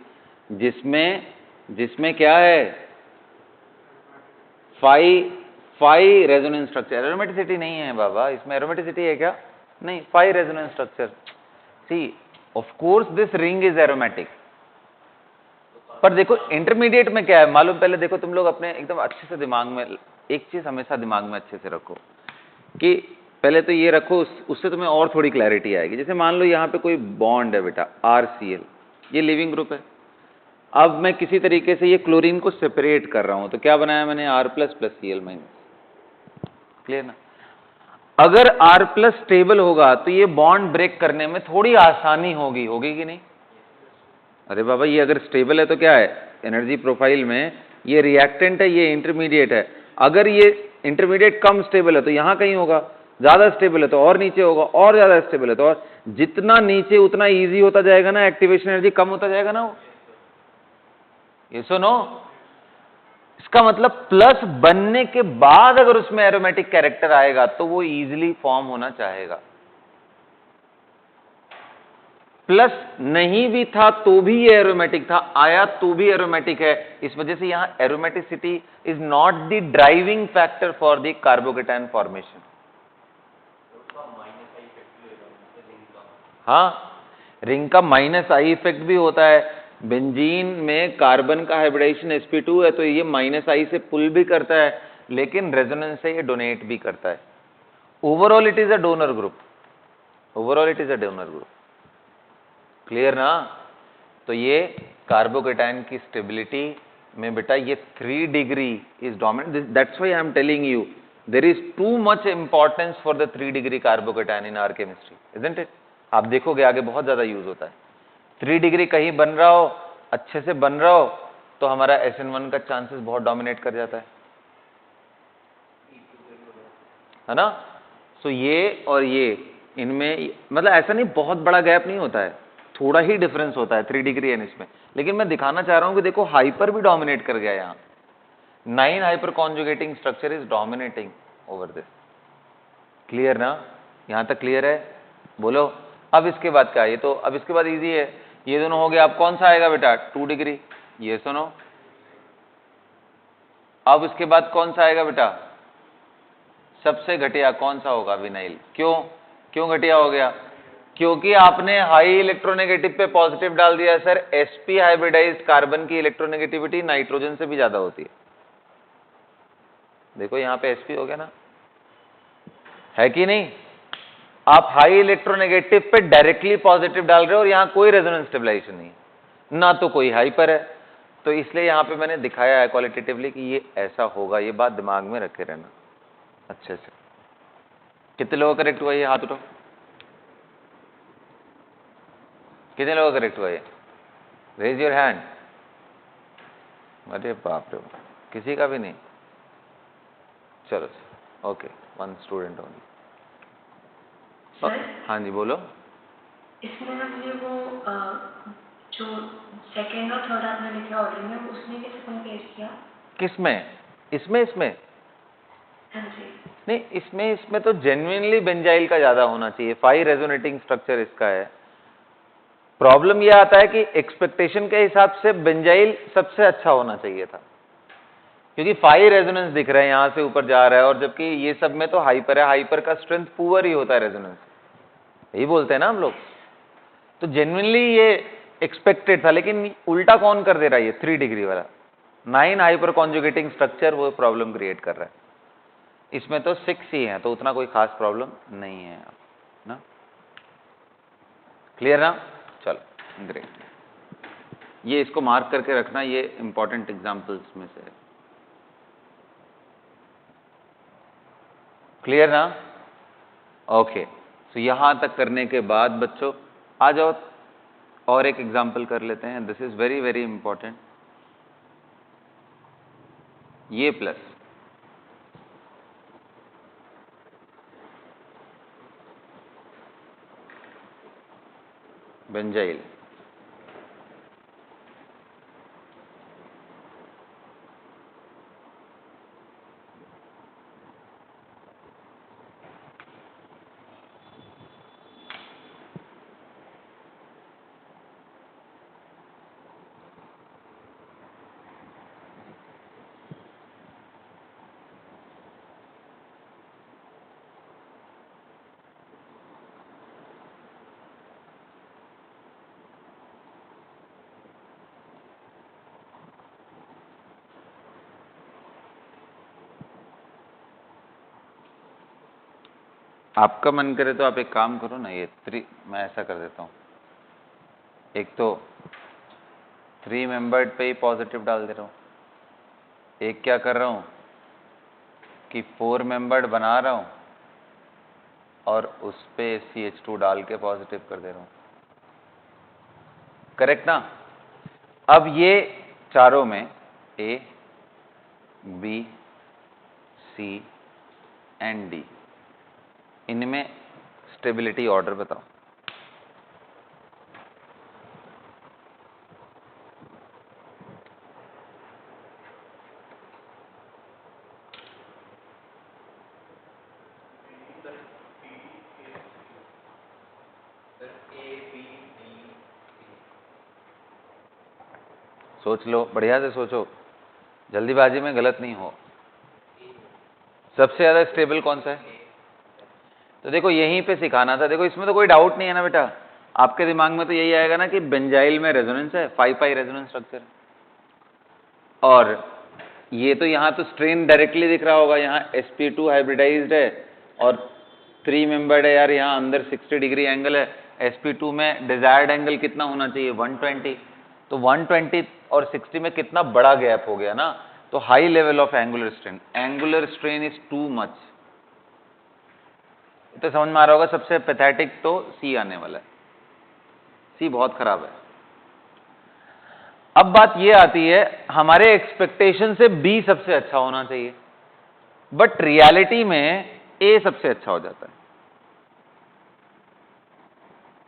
जिसमें क्या है 5 रेजोनेंस स्ट्रक्चर। एरोमेटिसिटी नहीं है बाबा, इसमें एरोमेटिसिटी है क्या? नहीं, 5 resonance structure. See of course this ring is aromatic, पर देखो इंटरमीडिएट में क्या है मालूम? पहले देखो तुम लोग अपने एकदम अच्छे से दिमाग में एक चीज हमेशा दिमाग में अच्छे से रखो कि पहले तो ये रखो, उससे तुम्हें और थोड़ी क्लैरिटी आएगी। जैसे मान लो यहाँ पे कोई बॉन्ड है बेटा RCl, ये लिविंग ग्रुप है। अब मैं किसी तरीके से ये क्लोरीन को सेपरेट कर रहा हूं, तो क्या बनाया मैंने? R+ + Cl-। क्लियर ना? अगर R+ स्टेबल होगा तो ये बॉन्ड ब्रेक करने में थोड़ी आसानी होगी कि नहीं? अरे बाबा, ये अगर स्टेबल है तो क्या है? एनर्जी प्रोफाइल में ये रिएक्टेंट है, ये इंटरमीडिएट है। अगर ये इंटरमीडिएट कम स्टेबल है तो यहां कहीं होगा, ज्यादा स्टेबल है तो और नीचे होगा, और ज्यादा स्टेबल है तो और। जितना नीचे उतना इजी होता जाएगा ना, एक्टिवेशन एनर्जी कम होता जाएगा ना वो। ये सुनो, इसका मतलब प्लस बनने के बाद अगर उसमें एरोमेटिक कैरेक्टर आएगा तो वो इजीली फॉर्म होना चाहेगा। प्लस नहीं भी था तो भी ये एरोमेटिक था, आया तो भी एरोमेटिक है। इस वजह से यहां aromaticity is not the driving factor for the carbocation formation. हाँ, रिंग का -I इफेक्ट भी होता है। बेंजीन में कार्बन का हाइब्रिडाइजेशन sp2 है, तो ये -I से पुल भी करता है, लेकिन रेजोनेंस से ये डोनेट भी करता है। Overall it is a donor group, overall it is a donor group. Clear ना? तो ये कार्बोकेटायन की स्टेबिलिटी में बेटा ये 3 degree is dominant. That's why I am telling you there is too much importance for the 3 degree carbocation in our chemistry, isn't it? आप देखोगे आगे बहुत ज्यादा यूज होता है। 3 डिग्री कहीं बन रहा हो, अच्छे से बन रहा हो, तो हमारा SN1 का चांसेस बहुत डोमिनेट कर जाता है ना? सो ये और ये, इनमें मतलब ऐसा नहीं बहुत बड़ा गैप नहीं होता है, थोड़ा ही डिफरेंस होता है 3 डिग्री एन इसमें। लेकिन मैं दिखाना चाह रहा हूं कि देखो हाइपर भी डोमिनेट कर गया यहां। 9 hyper conjugating structure is dominating over this. Clear ना? यहां तक क्लियर है? बोलो। अब इसके बाद क्या? ये तो अब इसके बाद इजी है, ये दोनों हो गया। अब कौन सा आएगा बेटा? 2 डिग्री। ये सुनो, अब इसके बाद कौन सा आएगा बेटा? सबसे घटिया कौन सा होगा? विनाइल। क्यों घटिया हो गया? क्योंकि आपने हाई इलेक्ट्रोनेगेटिव पे पॉजिटिव डाल दिया। सर, sp हाइब्रिडाइज्ड कार्बन की इलेक्ट्रोनेगेटिविटी नाइट्रोजन से भी ज्यादा होती है। देखो यहां पे sp हो गया ना, है कि नहीं? आप हाई इलेक्ट्रोनेगेटिव पे डायरेक्टली पॉजिटिव डाल रहे हो और यहां कोई रेजोनेंस स्टेबलाइजेशन नहीं है, ना तो कोई हाइपर है। तो इसलिए यहां पे मैंने दिखाया है क्वालिटेटिवली कि ये ऐसा होगा। ये बात दिमाग में रखे रहना अच्छे से। कितने लोगों का करेक्ट हुआ? ये हाथ उठाओ। कितने लोगों का करेक्ट हुआ? ये रेज योर हैंड। अरे बाप रे, किसी का भी नहीं? चलो ओके, 1 स्टूडेंट ओनली। हाँ जी बोलो। इसमें ना मुझे वो जो सेकेंड और थर्ड आपने लिखा ऑर्डर में, उसने कैसे कंपेयर किया? किसमें? इसमें हाँ जी। नहीं, इसमें तो जेन्युइनली बेंजाइल का ज्यादा होना चाहिए। 5 रेजोनेटिंग स्ट्रक्चर इसका है। प्रॉब्लम यह आता है कि एक्सपेक्टेशन के हिसाब से बेंजाइल सबसे अच्छा होना चाहिए था, क्योंकि 5 रेजोनेंस दिख रहे हैं, यहां से ऊपर जा रहा है, और जबकि ये सब में तो हाइपर है। हाइपर का स्ट्रेंथ पुअर ही होता है रेजोनेंस, यही बोलते हैं ना हम लोग। तो जेन्युइनली ये एक्सपेक्टेड था, लेकिन उल्टा कौन कर दे रहा है? ये 3 डिग्री वाला 9 हाइपर कॉन्जुगेटिंग स्ट्रक्चर वो प्रॉब्लम क्रिएट कर रहा है। इसमें तो 6 ही है, तो उतना कोई खास प्रॉब्लम नहीं है ना। क्लियर ना? चलो ग्रेट। ये इसको मार्क करके रखना, ये इंपॉर्टेंट एग्जाम्पल्स में से है। क्लियर ना? ओके, तो यहां तक करने के बाद बच्चों आ जाओ, और एक एग्जाम्पल कर लेते हैं। This is very very important. ये प्लस बेंजाइल, आपका मन करे तो आप एक काम करो ना, ये मैं ऐसा कर देता हूं, एक तो 3 मेंबर्ड पे ही पॉजिटिव डाल दे रहा हूं, एक क्या कर रहा हूं कि 4 मेंबर्ड बना रहा हूं और उस पे CH2 डाल के पॉजिटिव कर दे रहा हूं। करेक्ट ना? अब ये चारों में A, B, C and D, इनमें स्टेबिलिटी ऑर्डर बताओ। सोच लो, बढ़िया से सोचो, जल्दीबाजी में गलत नहीं हो। सबसे ज्यादा स्टेबल कौन सा है? तो देखो यहीं पे सिखाना था, देखो इसमें तो कोई डाउट नहीं है ना बेटा, आपके दिमाग में तो यही आएगा ना कि बेंजाइल में रेजोनेंस है, 5-5 रेजोनेंस स्ट्रक्चर, और ये तो यहां तो स्ट्रेन डायरेक्टली दिख रहा होगा, यहाँ sp2 हाइब्रिडाइज्ड है और 3 मेंबर्ड है यार, यहाँ अंदर 60 डिग्री एंगल है, sp2 में डिजायर्ड एंगल कितना होना चाहिए? 120, तो 120 और 60 में कितना बड़ा गैप हो गया ना, तो high level of angular strain is too much. तो समझ में आ रहा होगा, सबसे पैथेटिक तो सी आने वाला है, सी बहुत खराब है। अब बात ये आती है, हमारे एक्सपेक्टेशन से बी सबसे अच्छा होना चाहिए, बट रियलिटी में ए सबसे अच्छा हो जाता है,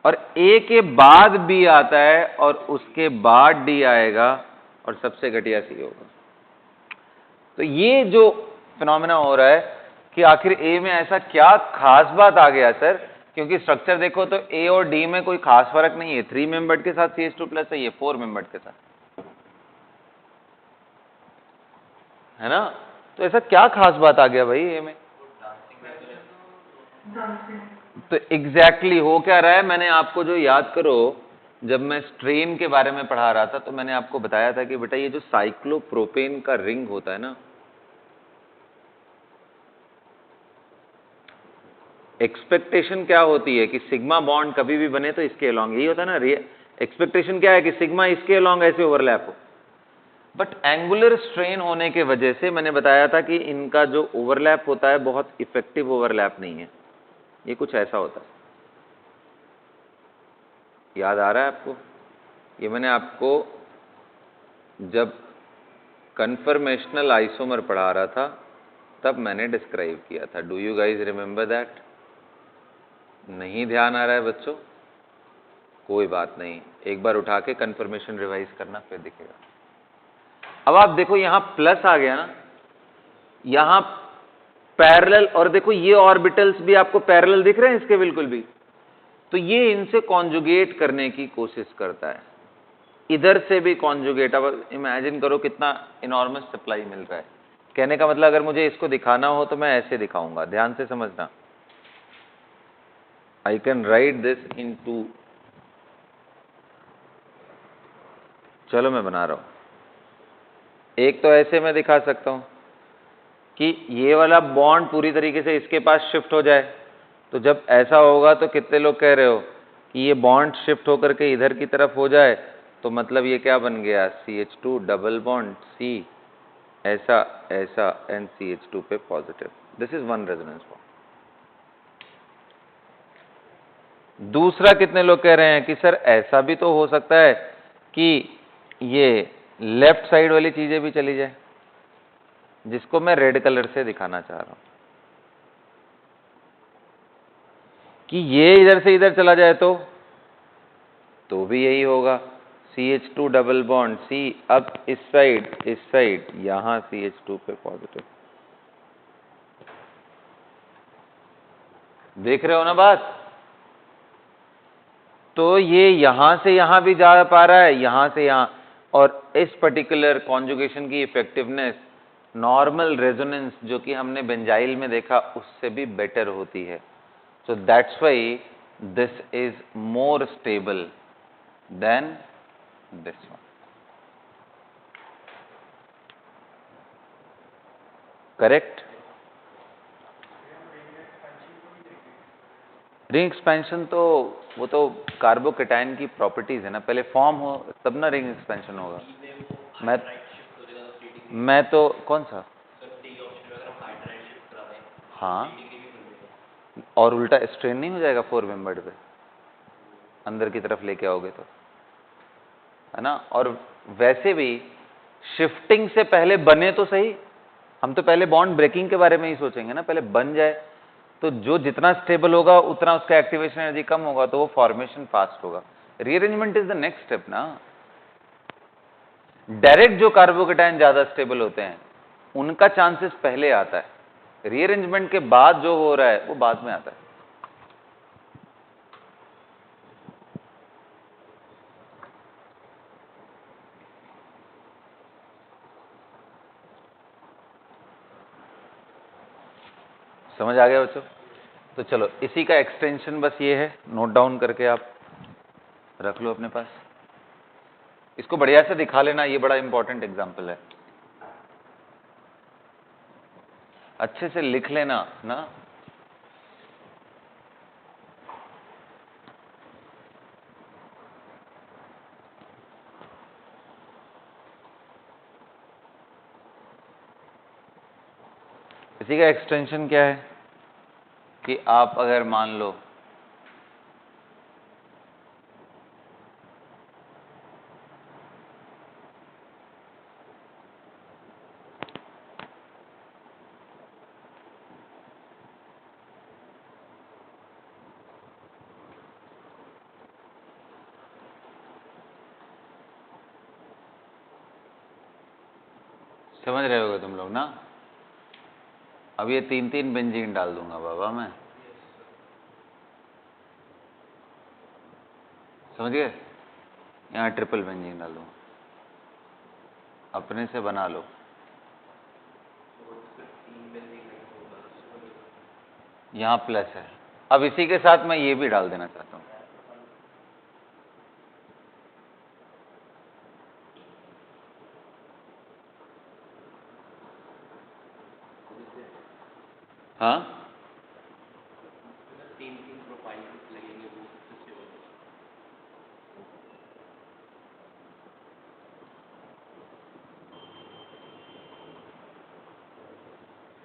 और ए के बाद बी आता है और उसके बाद डी आएगा और सबसे घटिया सी होगा। तो ये जो फिनोमेना हो रहा है कि आखिर ए में ऐसा क्या खास बात आ गया सर, क्योंकि स्ट्रक्चर देखो तो ए और डी में कोई खास फर्क नहीं है, 3 मेंबर्ड के साथ CH2 प्लस है, ये 4 मेंबर्ड के साथ है ना, तो ऐसा क्या खास बात आ गया भाई ए में? तो एग्जैक्टली हो क्या रहा है, मैंने आपको जो याद करो, जब मैं स्ट्रेन के बारे में पढ़ा रहा था तो मैंने आपको बताया था कि बेटा ये जो साइक्लोप्रोपेन का रिंग होता है ना, एक्सपेक्टेशन क्या होती है कि सिग्मा बॉन्ड कभी भी बने तो इसके अलोंग, यही होता है ना, एक्सपेक्टेशन क्या है कि सिग्मा इसके अलोंग ऐसे ओवरलैप हो, बट एंगुलर स्ट्रेन होने के वजह से मैंने बताया था कि इनका जो ओवरलैप होता है बहुत इफेक्टिव ओवरलैप नहीं है, ये कुछ ऐसा होता है। याद आ रहा है आपको? ये मैंने आपको जब कन्फर्मेशनल आइसोमर पढ़ा रहा था तब मैंने डिस्क्राइब किया था। Do you guys remember that? नहीं ध्यान आ रहा है बच्चों? कोई बात नहीं, एक बार उठा के कन्फर्मेशन रिवाइज करना, फिर दिखेगा। अब आप देखो यहां प्लस आ गया ना, यहां पैरेलल, और देखो ये ऑर्बिटल्स भी आपको पैरेलल दिख रहे हैं इसके बिल्कुल भी, तो ये इनसे कॉन्जुगेट करने की कोशिश करता है, इधर से भी कॉन्जुगेट। अब इमेजिन करो कितना इनॉर्मस सप्लाई मिल रहा है। कहने का मतलब अगर मुझे इसको दिखाना हो तो मैं ऐसे दिखाऊंगा, ध्यान से समझना। I can write this in 2, चलो मैं बना रहा हूं। एक तो ऐसे मैं दिखा सकता हूं कि ये वाला बॉन्ड पूरी तरीके से इसके पास शिफ्ट हो जाए, तो जब ऐसा होगा तो कितने लोग कह रहे हो कि ये बॉन्ड शिफ्ट होकर के इधर की तरफ हो जाए तो मतलब ये क्या बन गया, CH2 डबल बॉन्ड C ऐसा ऐसा एंड CH2 पे positive. This is one resonance bond. दूसरा कितने लोग कह रहे हैं कि सर ऐसा भी तो हो सकता है कि ये लेफ्ट साइड वाली चीजें भी चली जाए, जिसको मैं रेड कलर से दिखाना चाह रहा हूं कि ये इधर से इधर चला जाए तो भी यही होगा, CH2 डबल बॉन्ड C अब इस साइड यहां CH2 पे पॉजिटिव। देख रहे हो ना बात? तो ये यहां से यहां भी जा पा रहा है, यहां से यहां, और इस पर्टिकुलर कॉन्जुगेशन की इफेक्टिवनेस नॉर्मल रेजोनेंस जो कि हमने बेंजाइल में देखा उससे भी बेटर होती है। So that's why this is more stable then this one. Correct? Ring expansion तो वो तो कार्बोकेटाइन की प्रॉपर्टीज है ना, पहले फॉर्म हो तब ना रिंग एक्सपेंशन होगा। मैं तो कौन सा, हाँ, और उल्टा स्ट्रेन नहीं हो जाएगा 4 मेंबर्ड पे, अंदर की तरफ लेके आओगे तो, है ना। और वैसे भी शिफ्टिंग से पहले बने तो सही, हम तो पहले बॉन्ड ब्रेकिंग के बारे में ही सोचेंगे ना, पहले बन जाए तो जो जितना स्टेबल होगा उतना उसका एक्टिवेशन एनर्जी कम होगा तो वो फॉर्मेशन फास्ट होगा। Rearrangement is the next step ना। डायरेक्ट जो कार्बोकेटाइन ज्यादा स्टेबल होते हैं उनका चांसेस पहले आता है, रीअरेंजमेंट के बाद जो हो रहा है वो बाद में आता है। समझ आ गया बच्चों? तो चलो इसी का एक्सटेंशन बस ये है, नोट डाउन करके आप रख लो अपने पास, इसको बढ़िया से दिखा लेना, ये बड़ा इंपॉर्टेंट एग्जाम्पल है, अच्छे से लिख लेना ना। इसी का एक्सटेंशन क्या है कि आप अगर मान लो समझ रहे होगे तुम लोग ना। अब ये 3-3 बेंजीन डाल दूंगा बाबा मैं, समझ गए? यहाँ ट्रिपल बेंजीन डाल दूंगा, अपने से बना लो। यहाँ प्लस है, अब इसी के साथ मैं ये भी डाल देना चाहता हूँ। हाँ,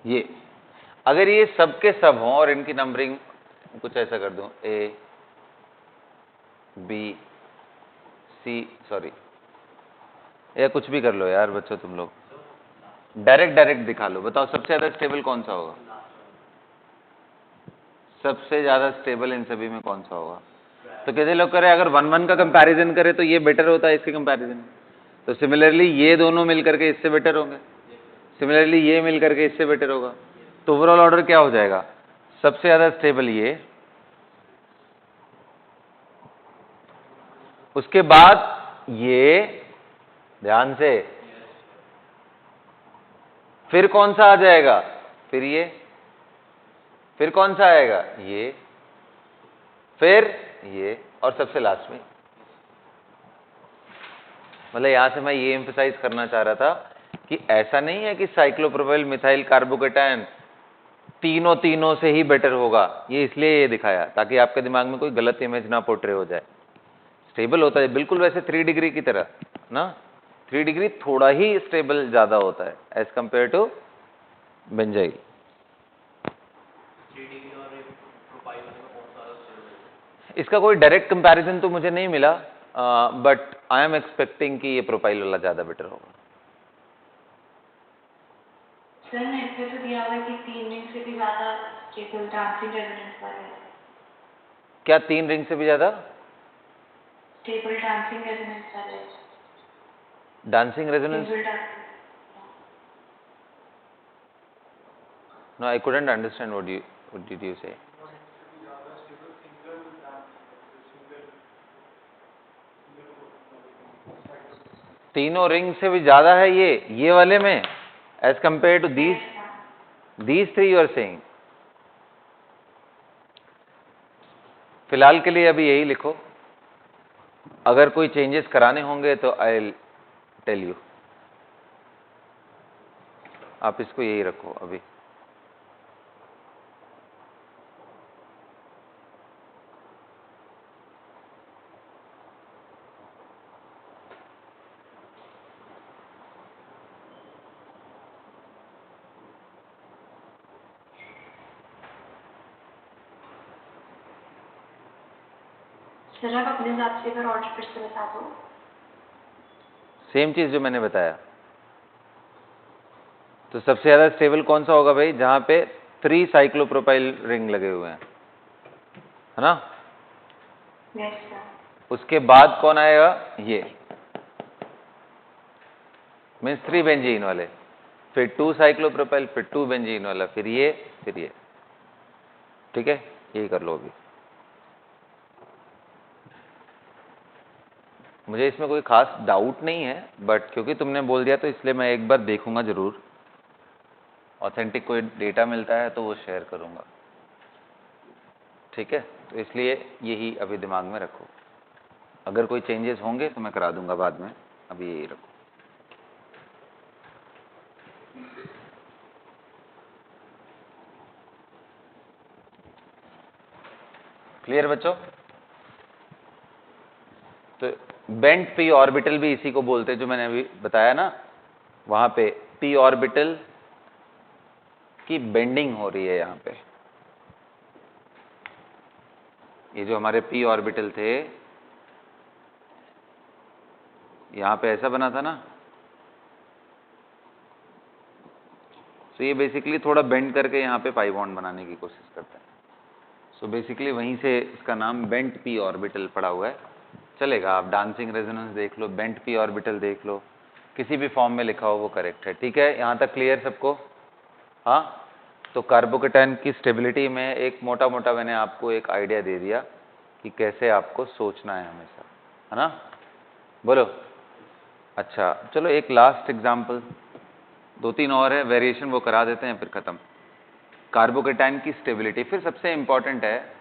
ये अगर ये सब के सब हों और इनकी नंबरिंग कुछ ऐसा कर दूं, A B C, सॉरी, या कुछ भी कर लो यार बच्चों, तुम लोग डायरेक्ट दिखा लो। बताओ सबसे ज्यादा स्टेबल कौन सा होगा? सबसे ज्यादा स्टेबल इन सभी में कौन सा होगा? तो कैसे लोग करें, अगर 1-1 का कंपैरिजन करें तो ये बेटर होता है इसके कंपैरिजन, तो सिमिलरली ये दोनों मिल करके इससे बेटर होंगे, सिमिलरली ये मिल करके इससे बेटर होगा। तो ओवरऑल ऑर्डर क्या हो जाएगा? सबसे ज्यादा स्टेबल ये, उसके बाद ये, ध्यान से, फिर कौन सा आ जाएगा? फिर ये, फिर कौन सा आएगा? ये, फिर ये, और सबसे लास्ट में। मतलब यहां से मैं ये एम्फसाइज करना चाह रहा था कि ऐसा नहीं है कि साइक्लोप्रोपाइल मिथाइल कार्बोकेटायन तीनों से ही बेटर होगा, ये इसलिए ये दिखाया ताकि आपके दिमाग में कोई गलत इमेज ना पोर्ट्रे हो जाए। स्टेबल होता है बिल्कुल वैसे 3 डिग्री की तरह ना, 3 डिग्री थोड़ा ही स्टेबल ज़्यादा होता है एज कंपेयर टू बेंजाइल। इसका कोई डायरेक्ट कंपैरिजन तो मुझे नहीं मिला, बट आई एम एक्सपेक्टिंग कि ये प्रोपाइल वाला ज़्यादा बेटर होगा। सर नेट पे तो दिया हुआ है कि 3 रिंग से भी ज़्यादा स्टेबल डांसिंग रेजोनेंस वाला है। क्या 3 रिंग से भी ज़्यादा स्टेबल डांसिंग रेजोनेंस वाला है। Dancing resonance? Stable dancing. No, I couldn't understand what did you say? तीनों रिंग से भी ज्यादा है ये वाले में as compare to these 3 you are saying. फिलहाल के लिए अभी यही लिखो, अगर कोई चेंजेस कराने होंगे तो आई विल टेल यू। आप इसको यही रखो अभी। सर आप अपने हिसाब से अगर ऑर्डर फिर से बता दो। सेम चीज जो मैंने बताया। तो सबसे ज्यादा स्टेबल कौन सा होगा भाई? जहां पे 3 साइक्लोप्रोपाइल रिंग लगे हुए हैं, है ना? Yes sir. उसके बाद कौन आएगा? ये मीन्स 3 बेंजीन वाले, फिर 2 साइक्लोप्रोपाइल, फिर 2 बेंजीन वाला, फिर ये, फिर ये। ठीक है, यही कर लो अभी। मुझे इसमें कोई खास डाउट नहीं है, बट क्योंकि तुमने बोल दिया तो इसलिए मैं एक बार देखूंगा जरूर। ऑथेंटिक कोई डेटा मिलता है तो वो शेयर करूंगा। ठीक है, तो इसलिए यही अभी दिमाग में रखो। अगर कोई चेंजेस होंगे तो मैं करा दूंगा बाद में, अभी यही रखो। क्लियर बच्चों? तो बेंट पी ऑर्बिटल भी इसी को बोलते हैं, जो मैंने अभी बताया ना, वहां पे पी ऑर्बिटल की बेंडिंग हो रही है यहां पे। ये जो हमारे पी ऑर्बिटल थे, यहां पे ऐसा बना था ना, तो ये बेसिकली थोड़ा बेंड करके यहां पे पाई बॉन्ड बनाने की कोशिश करता है। सो बेसिकली वहीं से इसका नाम बेंट पी ऑर्बिटल पड़ा हुआ है। चलेगा, आप डांसिंग रेजोनेंस देख लो, बेंट पी ऑर्बिटल देख लो, किसी भी फॉर्म में लिखा हो वो करेक्ट है। ठीक है, यहां तक क्लियर सबको? हाँ, तो कार्बोकेटायन की स्टेबिलिटी में एक मोटा मोटा मैंने आपको एक आइडिया दे दिया कि कैसे आपको सोचना है हमेशा, है ना? बोलो। अच्छा चलो, एक लास्ट एग्जाम्पल, 2-3 और है वेरिएशन, वो करा देते हैं फिर खत्म। कार्बोकेटायन की स्टेबिलिटी, फिर सबसे इंपॉर्टेंट है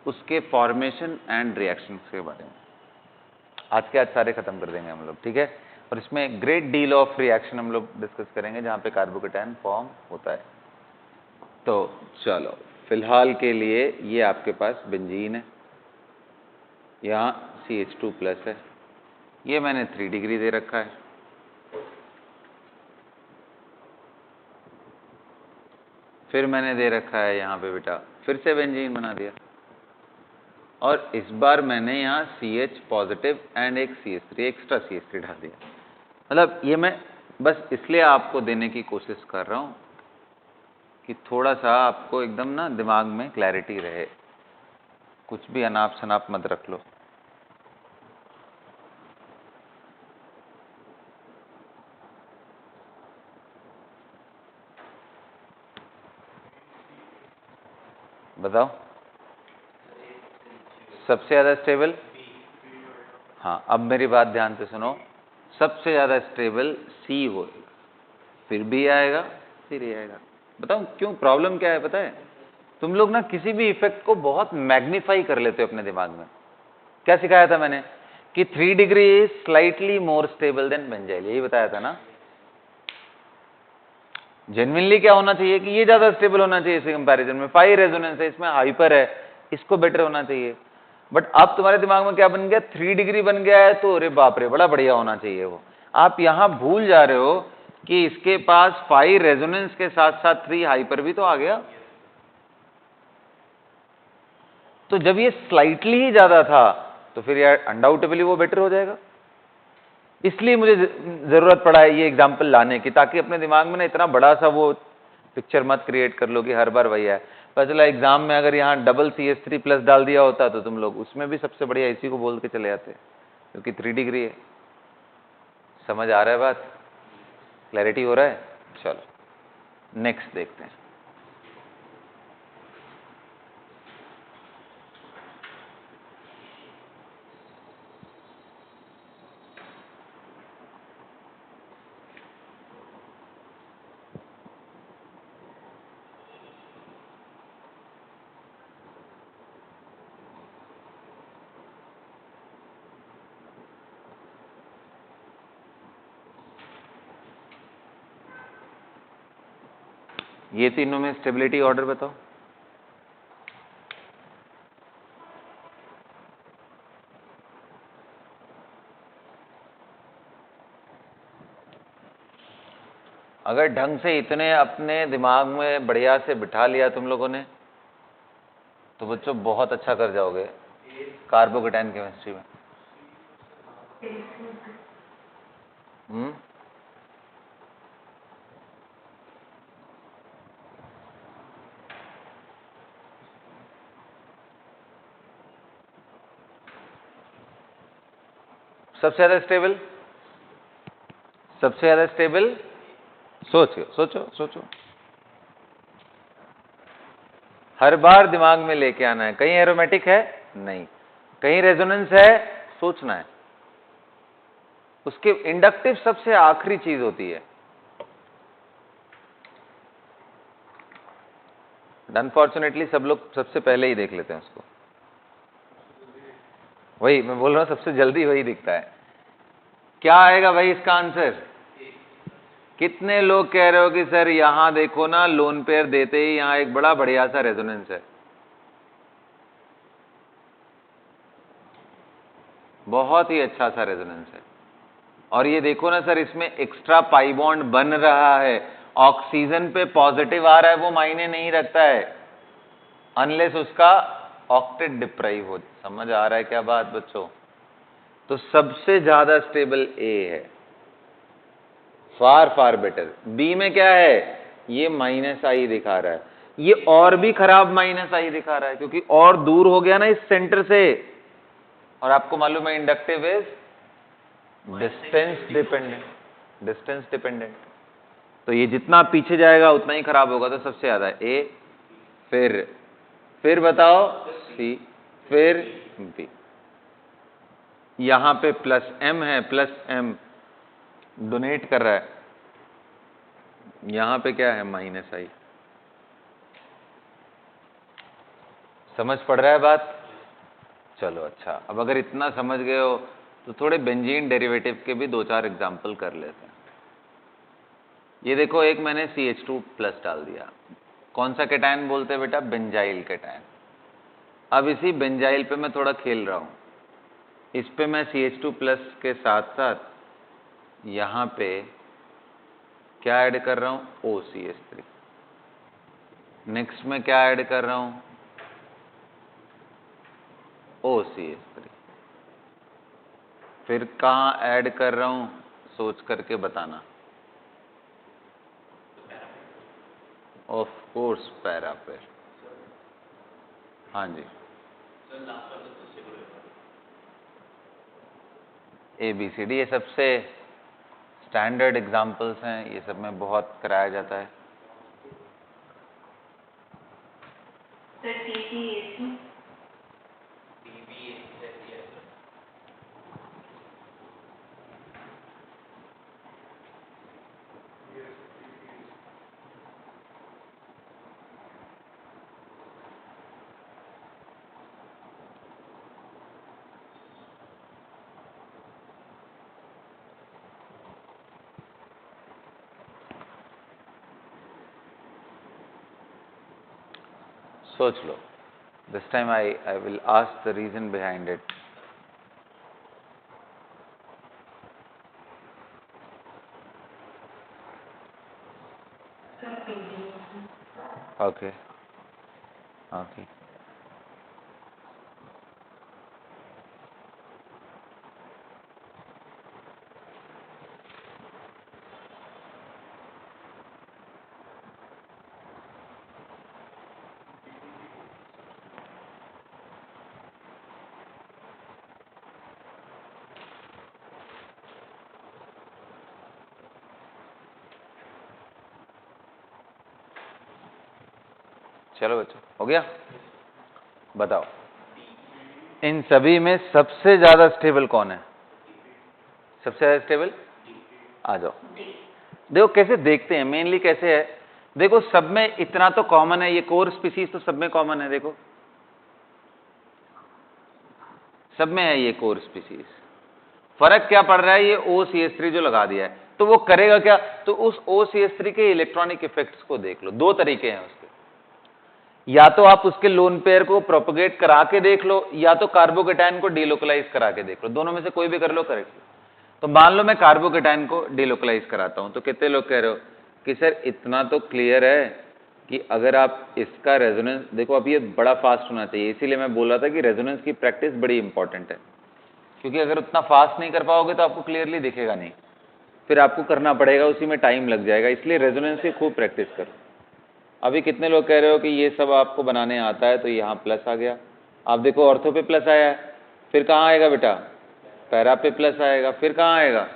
उसके फॉर्मेशन एंड रिएक्शन के बारे में। आज के आज सारे खत्म कर देंगे हम लोग, ठीक है? और इसमें ग्रेट डील ऑफ रिएक्शन हम लोग डिस्कस करेंगे जहां पे कार्बोकेटायन फॉर्म होता है। तो चलो, फिलहाल के लिए ये आपके पास बेंजीन है, यहाँ CH2+ है, ये मैंने 3 डिग्री दे रखा है। फिर मैंने दे रखा है यहाँ पे बेटा, फिर से बेंजीन बना दिया, और इस बार मैंने यहाँ CH पॉजिटिव एंड एक CH3 एक्स्ट्रा CH3 डाल दिया। मतलब ये मैं बस इसलिए आपको देने की कोशिश कर रहा हूँ कि थोड़ा सा आपको एकदम ना दिमाग में क्लैरिटी रहे, कुछ भी अनाप शनाप मत रख लो। बताओ, सबसे ज़्यादा स्टेबल? हाँ, अब मेरी बात ध्यान से सुनो, सबसे ज़्यादा स्टेबल C हो, फिर B आएगा, फिर ये आएगा। बताओ क्यों, प्रॉब्लम क्या है पता है? तुम लोग ना किसी भी इफेक्ट को बहुत मैग्नीफाई कर लेते हो अपने दिमाग में। क्या सिखाया था मैंने? कि 3 degree is slightly more stable then benzyl, यही बताया था ना? जेन्युइनली क्या होना चाहिए कि ये ज्यादा स्टेबल होना चाहिए इसके कंपैरिजन में। 5 रेजोनेंस है, इसमें हाइपर है, इसको बेटर होना चाहिए। बट अब तुम्हारे दिमाग में क्या बन गया, 3 डिग्री बन गया है, तो अरे बाप रे बड़ा बढ़िया होना चाहिए वो। आप यहां भूल जा रहे हो कि इसके पास 5 रेजोनेंस के साथ साथ 3 हाइपर भी तो आ गया। तो जब ये स्लाइटली ही ज्यादा था तो फिर यार अनडाउटेबली वो बेटर हो जाएगा। इसलिए मुझे जरूरत पड़ा है ये एग्जाम्पल लाने की, ताकि अपने दिमाग में ना इतना बड़ा सा वो पिक्चर मत क्रिएट कर लो कि हर बार वही है। पता चला एग्जाम में अगर यहाँ डबल CH3 प्लस डाल दिया होता तो तुम लोग उसमें भी सबसे बढ़िया इसी को बोल के चले जाते, क्योंकि 3 डिग्री है। समझ आ रहा है बात, क्लैरिटी हो रहा है? चलो नेक्स्ट देखते हैं। ये तीनों में स्टेबिलिटी ऑर्डर बताओ। अगर ढंग से इतने अपने दिमाग में बढ़िया से बिठा लिया तुम लोगों ने तो बच्चों बहुत अच्छा कर जाओगे कार्बोकेटाइन केमिस्ट्री में। सबसे ज्यादा स्टेबल, सबसे ज्यादा स्टेबल, सोचो सोचो सोचो, हर बार दिमाग में लेके आना है। कहीं एरोमेटिक है नहीं, कहीं रेजोनेंस है सोचना है। उसके इंडक्टिव सबसे आखिरी चीज होती है। अनफॉर्चुनेटली सब लोग सबसे पहले ही देख लेते हैं उसको। वही मैं बोल रहा हूं, सबसे जल्दी वही दिखता है। क्या आएगा भाई इसका आंसर? कितने लोग कह रहे हो कि सर यहां देखो ना, लोन पेयर देते ही यहां एक बड़ा बढ़िया सा रेजोनेंस है। बहुत ही अच्छा सा रेजोनेंस है। और ये देखो ना सर, इसमें एक्स्ट्रा पाई बॉन्ड बन रहा है, ऑक्सीजन पे पॉजिटिव आ रहा है, वो मायने नहीं रखता है अनलेस उसका ऑक्टेट डिप्राइव हो। समझ आ रहा है क्या बात बच्चों? तो सबसे ज्यादा स्टेबल ए है, फार फार बेटर। बी में क्या है, ये -I दिखा रहा है, ये और भी खराब -I दिखा रहा है क्योंकि और दूर हो गया ना इस सेंटर से। और आपको मालूम है inductive is distance dependent, distance dependent. तो ये जितना पीछे जाएगा उतना ही खराब होगा। तो सबसे ज्यादा ए, फिर बताओ सी, फिर बी। यहां पे +M है, +M डोनेट कर रहा है, यहां पे क्या है -I। समझ पड़ रहा है बात? चलो अच्छा, अब अगर इतना समझ गए हो तो थोड़े बेंजीन डेरिवेटिव के भी 2-4 एग्जाम्पल कर लेते हैं। ये देखो, एक मैंने CH2+ डाल दिया। कौन सा केटायन बोलते हैं बेटा? Benzyl cation. अब इसी बेंजाइल पे मैं थोड़ा खेल रहा हूं। इस पे मैं CH2+ के साथ साथ यहां पे क्या ऐड कर रहा हूं? OCH3। नेक्स्ट में क्या ऐड कर रहा हूं? OCH3। फिर कहां ऐड कर रहा हूं? सोच करके बताना। ऑफ कोर्स पैरा पे। हाँ जी, ABCD ये सबसे स्टैंडर्ड एग्जाम्पल्स हैं, ये सब में बहुत कराया जाता है। सोच लो, This time I will ask the reason behind it. Okay. Okay. चलो बच्चों, हो गया? बताओ, इन सभी में सबसे ज्यादा स्टेबल कौन है? सबसे ज्यादा स्टेबल? आ जाओ, देखो कैसे देखते हैं, मेनली कैसे है, देखो सब में इतना तो कॉमन है, ये कोर स्पीसीज तो सब में कॉमन है, देखो सब में है ये कोर स्पीसीज। फर्क क्या पड़ रहा है, ये OCH3 जो लगा दिया है, तो वो करेगा क्या? तो उस OCH3 के इलेक्ट्रॉनिक इफेक्ट्स को देख लो। दो तरीके हैं उसके, या तो आप उसके लोन पेयर को प्रोपोगेट करा के देख लो, या तो कार्बोकेटाइन को डिलोकलाइज करा के देख लो। दोनों में से कोई भी कर लो, करेक्ट। तो मान लो मैं कार्बोकेटाइन को डिलोकलाइज कराता हूं, तो कितने लोग कह रहे हो कि सर इतना तो क्लियर है कि अगर आप इसका रेजोनेंस देखो, अब ये बड़ा फास्ट होना चाहिए, इसीलिए मैं बोल रहा था कि रेजोनेंस की प्रैक्टिस बड़ी इंपॉर्टेंट है, क्योंकि अगर उतना फास्ट नहीं कर पाओगे तो आपको क्लियरली दिखेगा नहीं, फिर आपको करना पड़ेगा, उसी में टाइम लग जाएगा, इसलिए रेजोनेंस की खूब प्रैक्टिस करो। अभी कितने लोग कह रहे हो कि ये सब आपको बनाने आता है, तो यहाँ प्लस आ गया। आप देखो ऑर्थो पे प्लस आया है, फिर कहाँ आएगा बेटा? पैरा पे प्लस आएगा, फिर कहाँ आएगा?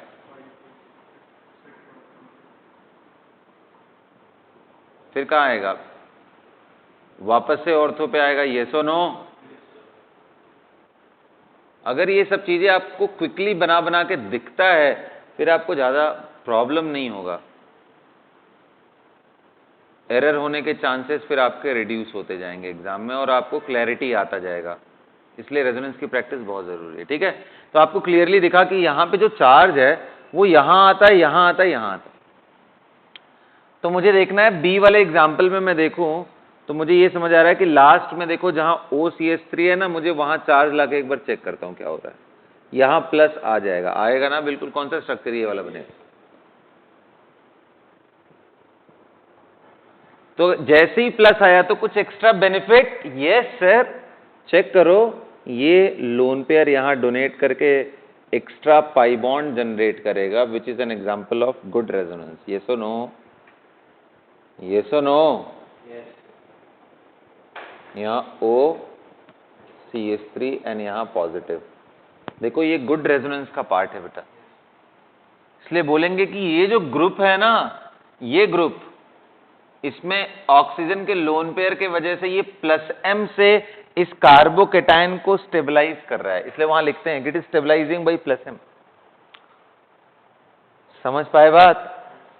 फिर कहाँ आएगा? वापस से ऑर्थो पे आएगा। येस और नो? अगर ये सब चीजें आपको क्विकली बना बना के दिखता है, फिर आपको ज्यादा प्रॉब्लम नहीं होगा, एरर होने के चांसेस फिर आपके रिड्यूस होते जाएंगे एग्जाम में, और आपको क्लैरिटी आता जाएगा। इसलिए रेजोनेंस की प्रैक्टिस बहुत जरूरी है, ठीक है? तो आपको क्लियरली दिखा कि यहां पे जो चार्ज है वो यहां आता है, यहां आता है, यहां आता है। तो मुझे देखना है बी वाले एग्जाम्पल में मैं देखूं तो मुझे ये समझ आ रहा है कि लास्ट में देखो जहां OCH3 है ना, मुझे वहां चार्ज लाके एक बार चेक करता हूं क्या होता है। यहां प्लस आ जाएगा, आएगा ना बिल्कुल। कौन सा स्ट्रक्चर ये वाला बनेगा? तो जैसे ही प्लस आया तो कुछ extra benefit? Yes sir, check करो, ये लोन पेयर यहां डोनेट करके एक्स्ट्रा पाई बॉन्ड जनरेट करेगा, which is an example of good resonance. Yes और नो? यस और नो? यहाँ OCH3 एंड यहाँ पॉजिटिव, देखो ये गुड रेजोनेंस का पार्ट है बेटा। इसलिए बोलेंगे कि ये जो ग्रुप है ना, ये ग्रुप, इसमें ऑक्सीजन के लोन पेयर के वजह से ये +M से इस कार्बोकेटाइन को स्टेबलाइज कर रहा है, इसलिए वहां लिखते हैं कि it is stabilising by +M। समझ पाए बात?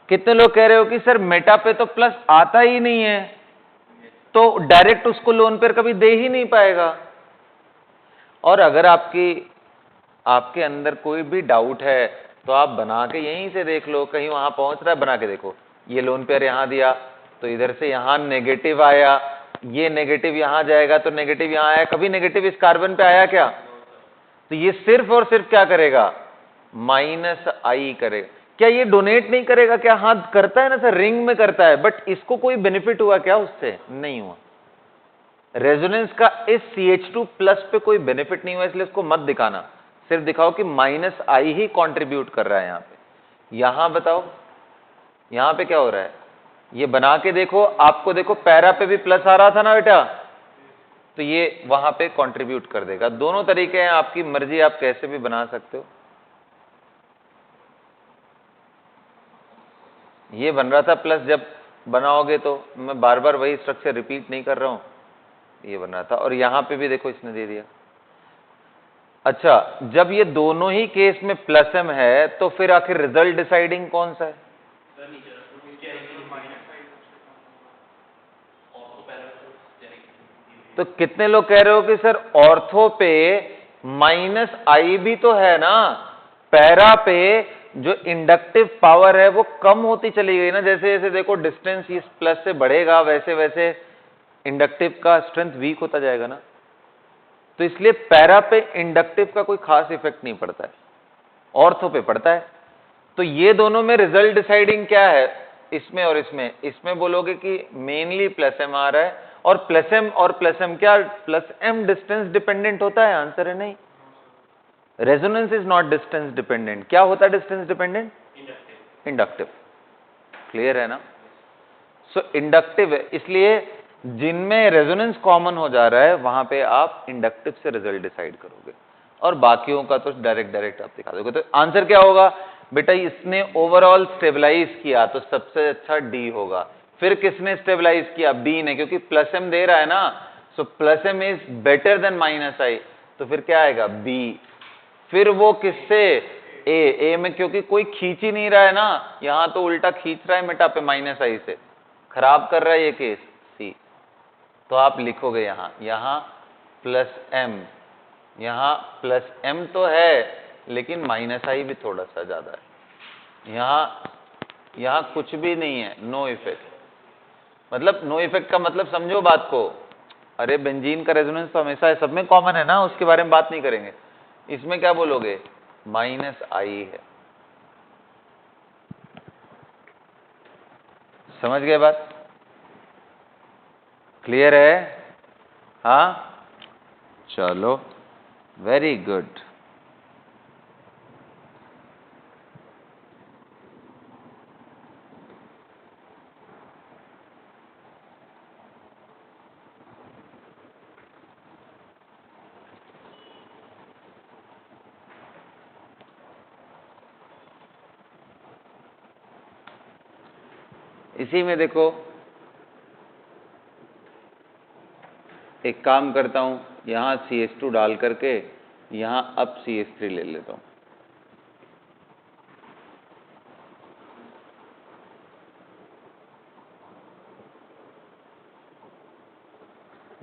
कितने लोग कह रहे हो कि सर मेटा पे तो प्लस आता ही नहीं है, तो डायरेक्ट उसको लोन पेयर कभी दे ही नहीं पाएगा। और अगर आपके अंदर कोई भी डाउट है तो आप बना के यहीं से देख लो, कहीं वहां पहुंच रहा है, बना के देखो। ये लोन पेयर यहां दिया तो इधर से यहां नेगेटिव आया, ये नेगेटिव यहां जाएगा तो नेगेटिव यहां आया, कभी नेगेटिव इस कार्बन पे आया क्या? तो ये सिर्फ और सिर्फ क्या करेगा? -I करेगा। क्या ये डोनेट नहीं करेगा क्या? हाँ करता है ना सर, रिंग में करता है, बट इसको कोई बेनिफिट हुआ क्या उससे? नहीं हुआ। रेजोनेंस का इस CH2 प्लस पे कोई बेनिफिट नहीं हुआ, इसलिए उसको मत दिखाना, सिर्फ दिखाओ कि -I ही कंट्रीब्यूट कर रहा है यहां पे। यहां बताओ यहां पे क्या हो रहा है, ये बना के देखो, आपको देखो पैरा पे भी प्लस आ रहा था ना बेटा, तो ये वहां पे कंट्रीब्यूट कर देगा। दोनों तरीके हैं, आपकी मर्जी, आप कैसे भी बना सकते हो। ये बन रहा था प्लस, जब बनाओगे तो मैं बार बार वही स्ट्रक्चर रिपीट नहीं कर रहा हूं, ये बन रहा था। और यहां पे भी देखो इसने दे दिया। अच्छा, जब ये दोनों ही केस में +M है तो फिर आखिर रिजल्ट डिसाइडिंग कौन सा है? तो कितने लोग कह रहे हो कि सर ऑर्थो पे -I भी तो है ना, पैरा पे जो इंडक्टिव पावर है वो कम होती चली गई ना, जैसे जैसे देखो डिस्टेंस इस प्लस से बढ़ेगा वैसे वैसे इंडक्टिव का स्ट्रेंथ वीक होता जाएगा ना, तो इसलिए पैरा पे इंडक्टिव का कोई खास इफेक्ट नहीं पड़ता है, ऑर्थो पे पड़ता है। तो ये दोनों में रिजल्ट डिसाइडिंग क्या है, इसमें और इसमें बोलोगे कि मेनली प्लस एम आ रहा है, और प्लस एम क्या, प्लस एम डिस्टेंस डिपेंडेंट होता है? आंसर है नहीं। Resonance is not distance dependent. क्या होता है डिस्टेंस डिपेंडेंट? इंडक्टिव। क्लियर है ना? सो इंडक्टिव है, इसलिए जिनमें रेजोनेंस कॉमन हो जा रहा है वहां पे आप इंडक्टिव से रिजल्ट डिसाइड करोगे, और बाकियों का तो डायरेक्ट आप दिखा दोगे। तो आंसर क्या होगा बेटा? इसने ओवरऑल स्टेबलाइज किया तो सबसे अच्छा डी होगा। फिर किसने स्टेबलाइज किया? बी ने, क्योंकि प्लस एम दे रहा है ना, so plus M is better than minus I, तो फिर क्या आएगा? बी। फिर वो किससे? ए में, क्योंकि कोई खींच ही नहीं रहा है ना, यहां तो उल्टा खींच रहा है मेटा पे माइनस आई से, खराब कर रहा है ये केस, सी। तो आप लिखोगे यहां प्लस एम, यहां प्लस एम तो है लेकिन माइनस आई भी थोड़ा सा ज्यादा है, यहां कुछ भी नहीं है, नो इफेक्ट। मतलब नो इफेक्ट का मतलब समझो बात को, अरे बेंजीन का रेजोनेंस तो हमेशा सब में कॉमन है ना, उसके बारे में बात नहीं करेंगे। इसमें क्या बोलोगे? माइनस आई है। समझ गए बात? क्लियर है? हाँ, चलो, वेरी गुड। इसी में देखो, एक काम करता हूं, यहां CH2 डाल करके यहां अब CH3 ले लेता हूं।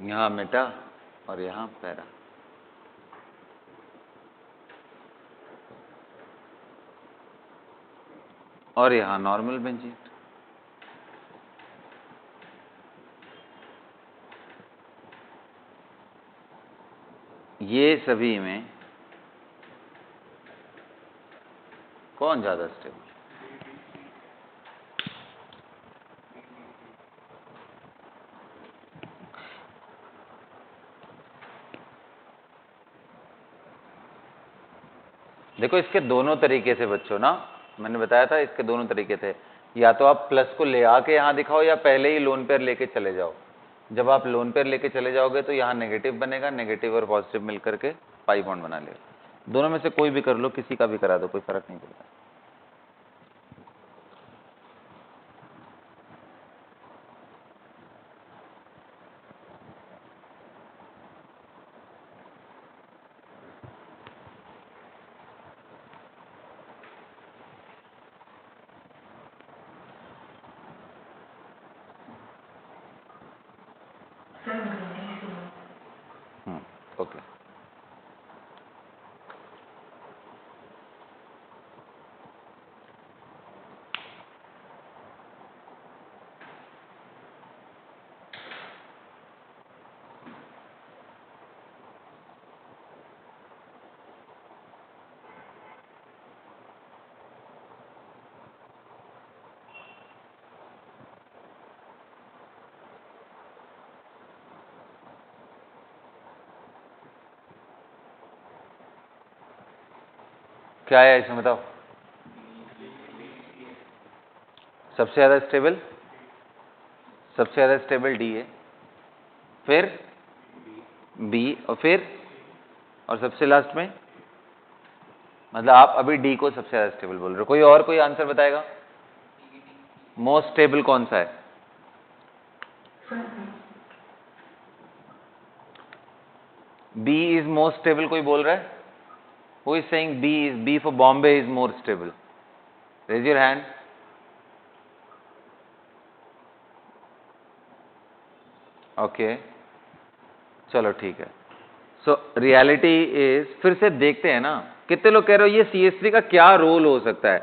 यहां मेटा और यहां पैरा। और यहां नॉर्मल बेंजीन। ये सभी में कौन ज्यादा स्टेबल? देखो इसके दोनों तरीके से बच्चों ना, मैंने बताया था इसके दोनों तरीके थे। या तो आप प्लस को ले आके यहां दिखाओ, या पहले ही लोन पेयर लेके चले जाओ। जब आप लोन पेयर लेके चले जाओगे तो यहां नेगेटिव बनेगा, नेगेटिव और पॉजिटिव मिलकर के पाई बॉन्ड बना लेगा। दोनों में से कोई भी कर लो, किसी का भी करा दो, कोई फर्क नहीं पड़ता। ओके। क्या है इसमें बताओ? सबसे ज्यादा स्टेबल डी है, फिर बी, और सबसे लास्ट में, मतलब आप अभी डी को सबसे ज्यादा स्टेबल बोल रहे हो। कोई और कोई आंसर बताएगा? मोस्ट स्टेबल कौन सा है? बी इज मोस्ट स्टेबल, कोई बोल रहा है? Who is saying B for Bombay is more stable? Raise your hand. Okay. चलो ठीक है। सो रियलिटी इज, फिर से देखते हैं ना, कितने लोग कह रहे हो ये CH3 का क्या रोल हो सकता है?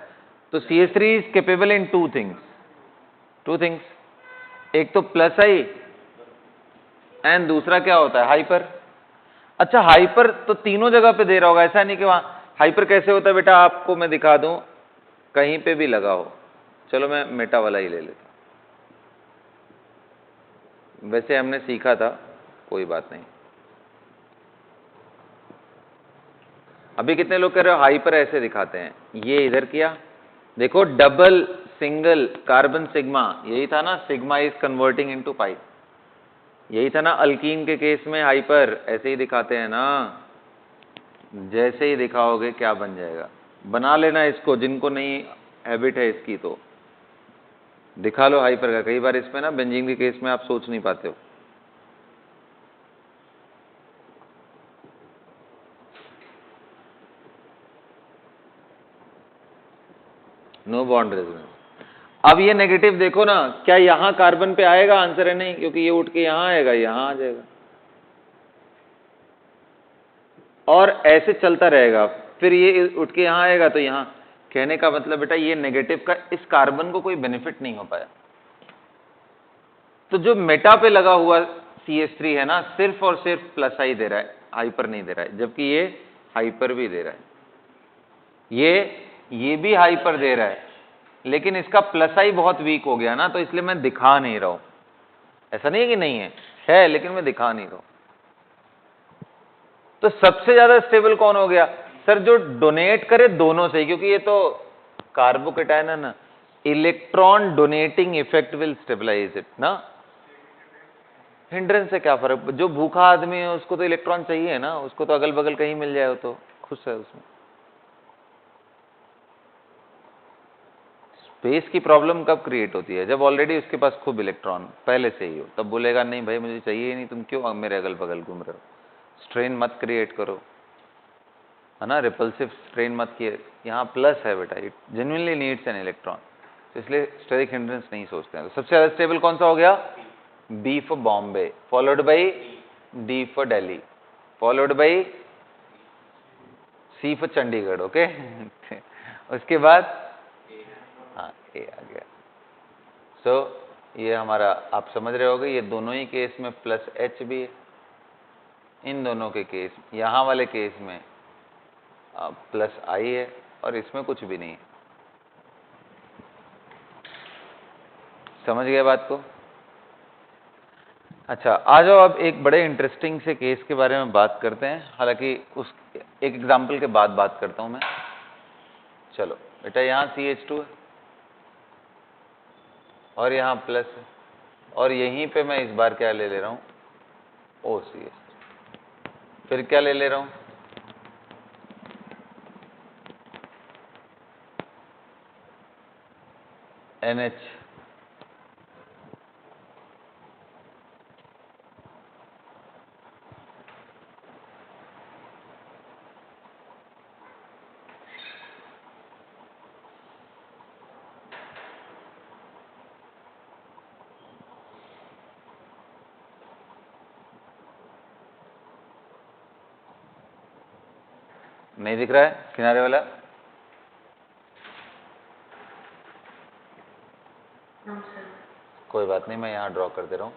तो CH3 is capable in two things. एक तो प्लस आई एंड दूसरा क्या होता है, हाइपर। अच्छा हाइपर तो तीनों जगह पे दे रहा होगा, ऐसा नहीं कि वहां हाइपर कैसे होता है बेटा, आपको मैं दिखा दूं, कहीं पे भी लगा हो। चलो मैं मेटा वाला ही ले लेता हूं, वैसे हमने सीखा था, कोई बात नहीं। अभी कितने लोग कह रहे हो हाइपर ऐसे दिखाते हैं, ये इधर किया, देखो डबल सिंगल कार्बन सिग्मा, यही था ना, सिग्मा इज कन्वर्टिंग इनटू पाई, यही था ना अल्कीन के केस में, हाइपर ऐसे ही दिखाते हैं ना, जैसे ही दिखाओगे क्या बन जाएगा, बना लेना इसको, जिनको नहीं हैबिट है इसकी तो दिखा लो हाइपर का। कई बार इसमें ना बेंजीन के केस में आप सोच नहीं पाते हो। No bond resonance. अब ये नेगेटिव देखो ना, क्या यहां कार्बन पे आएगा, आंसर है नहीं, क्योंकि ये उठ के यहां आएगा, यहां आ जाएगा और ऐसे चलता रहेगा, फिर ये उठ के यहां आएगा तो यहां। कहने का मतलब बेटा ये नेगेटिव का इस कार्बन को कोई बेनिफिट नहीं हो पाया। तो जो मेटा पे लगा हुआ CH3 है ना, सिर्फ और सिर्फ प्लस आई दे रहा है, हाइपर नहीं दे रहा है, जबकि ये हाइपर भी दे रहा है, ये भी हाइपर दे रहा है, लेकिन इसका प्लस आई बहुत वीक हो गया ना, तो इसलिए मैं दिखा नहीं रहा हूं। ऐसा नहीं है कि नहीं है लेकिन मैं दिखा नहीं रहा हूं। तो सबसे ज्यादा स्टेबल कौन हो गया सर, जो डोनेट करे दोनों से, क्योंकि ये तो कार्बोकेटायन है ना, electron donating effect will stabilise it ना। हिंड्रेंस से क्या फर्क, जो भूखा आदमी है उसको तो इलेक्ट्रॉन चाहिए ना, उसको तो अगल बगल कहीं मिल जाए तो खुश है उसमें। स्पेस की प्रॉब्लम कब क्रिएट होती है, जब ऑलरेडी उसके पास खूब इलेक्ट्रॉन पहले से ही हो, तब बोलेगा नहीं भाई मुझे चाहिए ही नहीं, तुम क्यों मेरे अगल बगल घूम रहे हो, स्ट्रेन मत क्रिएट करो, है ना, रिपल्सिव स्ट्रेन मत किए। यहाँ प्लस है बेटा, it genuinely needs an electron, तो इसलिए स्टेरिक हिंड्रेंस नहीं सोचते हैं। तो सबसे ज्यादा स्टेबल कौन सा हो गया, B for Bombay, followed by D for Delhi, followed by C for Chandigarh, okay उसके बाद हाँ ए आ गया। सो ये हमारा आप समझ रहे होगे, ये दोनों ही केस में प्लस एच भी है, इन दोनों के केस, यहाँ वाले केस में प्लस आई है और इसमें कुछ भी नहीं है। समझ गए बात को। अच्छा आ जाओ अब एक बड़े इंटरेस्टिंग से केस के बारे में बात करते हैं, हालांकि उस एक एग्जाम्पल के बाद बात करता हूं मैं। चलो बेटा यहाँ CH2 है और यहाँ प्लस है, और यहीं पे मैं इस बार क्या ले रहा हूं, OCH, फिर क्या ले रहा हूं, NH, नहीं दिख रहा है किनारे वाला, नो सर। कोई बात नहीं, मैं यहां ड्रॉ कर दे रहा हूं।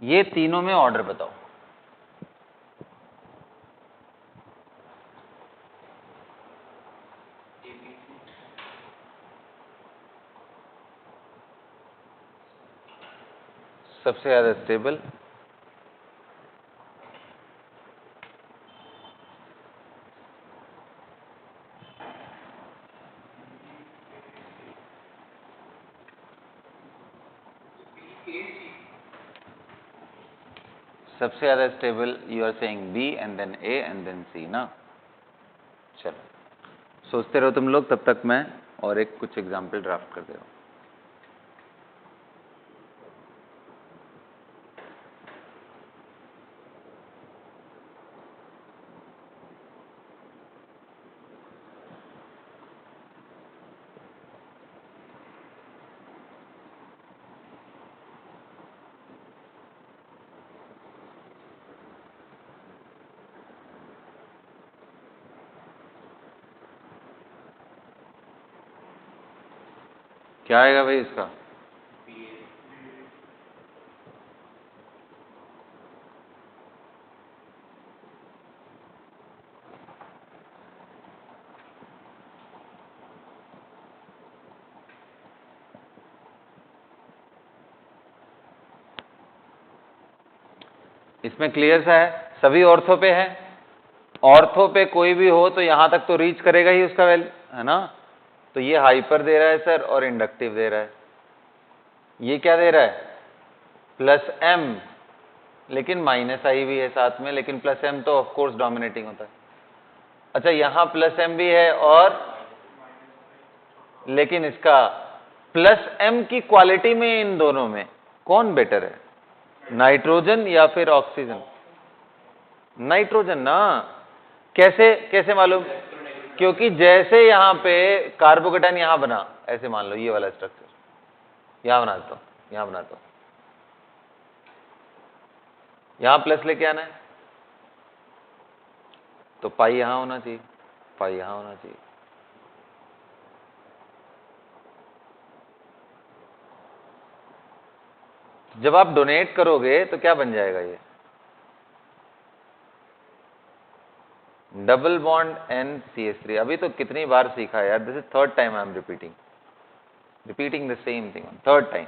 ये तीनों में ऑर्डर बताओ। सबसे ज्यादा स्टेबल, सबसे ज्यादा stable, you are saying B and then A and then C ना। चलो सोचते रहो तुम लोग, तब तक मैं और एक कुछ एग्जाम्पल ड्राफ्ट कर दे रहा हूं। क्या आएगा भाई इसका, इसमें क्लियर सा है, सभी ऑर्थो पे है। ऑर्थो पे कोई भी हो तो यहां तक तो रीच करेगा ही उसका वैल्यू, है ना। तो ये हाइपर दे रहा है सर और इंडक्टिव दे रहा है। ये क्या दे रहा है? प्लस एम, लेकिन माइनस आई भी है साथ में, लेकिन प्लस एम तो ऑफ कोर्स डोमिनेटिंग होता है। अच्छा, यहां प्लस एम भी है और लेकिन इसका प्लस एम की क्वालिटी में इन दोनों में कौन बेटर है? नाइट्रोजन या फिर ऑक्सीजन? नाइट्रोजन ना। कैसे कैसे मालूम? क्योंकि जैसे यहां पे कार्बोकेटाइन यहां बना, ऐसे मान लो ये वाला स्ट्रक्चर यहां बना देता हूं, यहां बनाता हूं, यहां प्लस लेके आना है तो पाई यहां होना चाहिए, पाई यहां होना चाहिए। जब आप डोनेट करोगे तो क्या बन जाएगा? ये डबल बॉन्ड NCH3। अभी तो कितनी बार सीखा है यार, this is third time I am repeating the same thing, third time.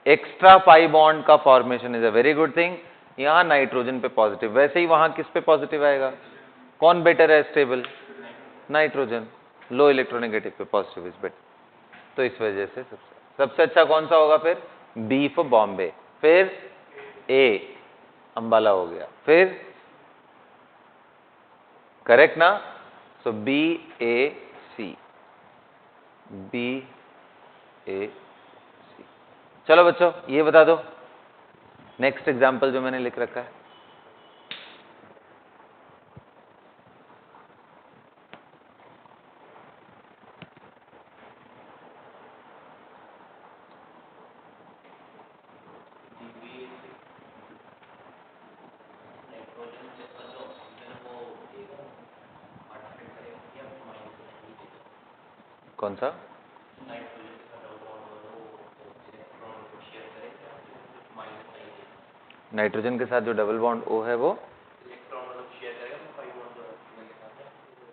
Extra pi bond का formation is a very good thing. यहां नाइट्रोजन पे पॉजिटिव, वैसे ही वहां किस पे पॉजिटिव आएगा? कौन बेटर है स्टेबल? नाइट्रोजन। लो इलेक्ट्रोनेगेटिव पे पॉजिटिव इज बेटर। तो इस वजह से सबसे अच्छा कौन सा होगा फिर? बी फॉर बॉम्बे, फिर ए अंबाला हो गया, फिर करेक्ट ना। सो BAC, BAC। चलो बच्चों ये बता दो नेक्स्ट एग्जाम्पल जो मैंने लिख रखा है। कौन सा? नाइट्रोजन के साथ जो डबल बॉन्ड O है वो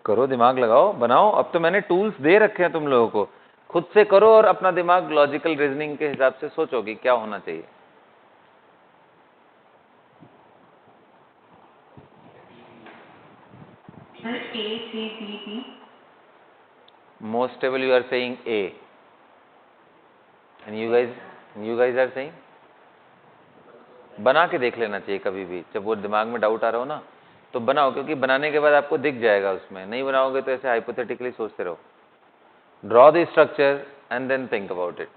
करो, दिमाग लगाओ, बनाओ। अब तो मैंने टूल्स दे रखे हैं तुम लोगों को, खुद से करो और अपना दिमाग लॉजिकल रीजनिंग के हिसाब से सोचो कि क्या होना चाहिए। ACBB। Most stable you are saying A and you guys are saying. बना के देख लेना चाहिए कभी भी, जब वो दिमाग में डाउट आ रहा हो ना तो बनाओ, क्योंकि बनाने के बाद आपको दिख जाएगा उसमें। नहीं बनाओगे तो ऐसे हाइपोथेटिकली सोचते रहो। Draw the structure and then think about it.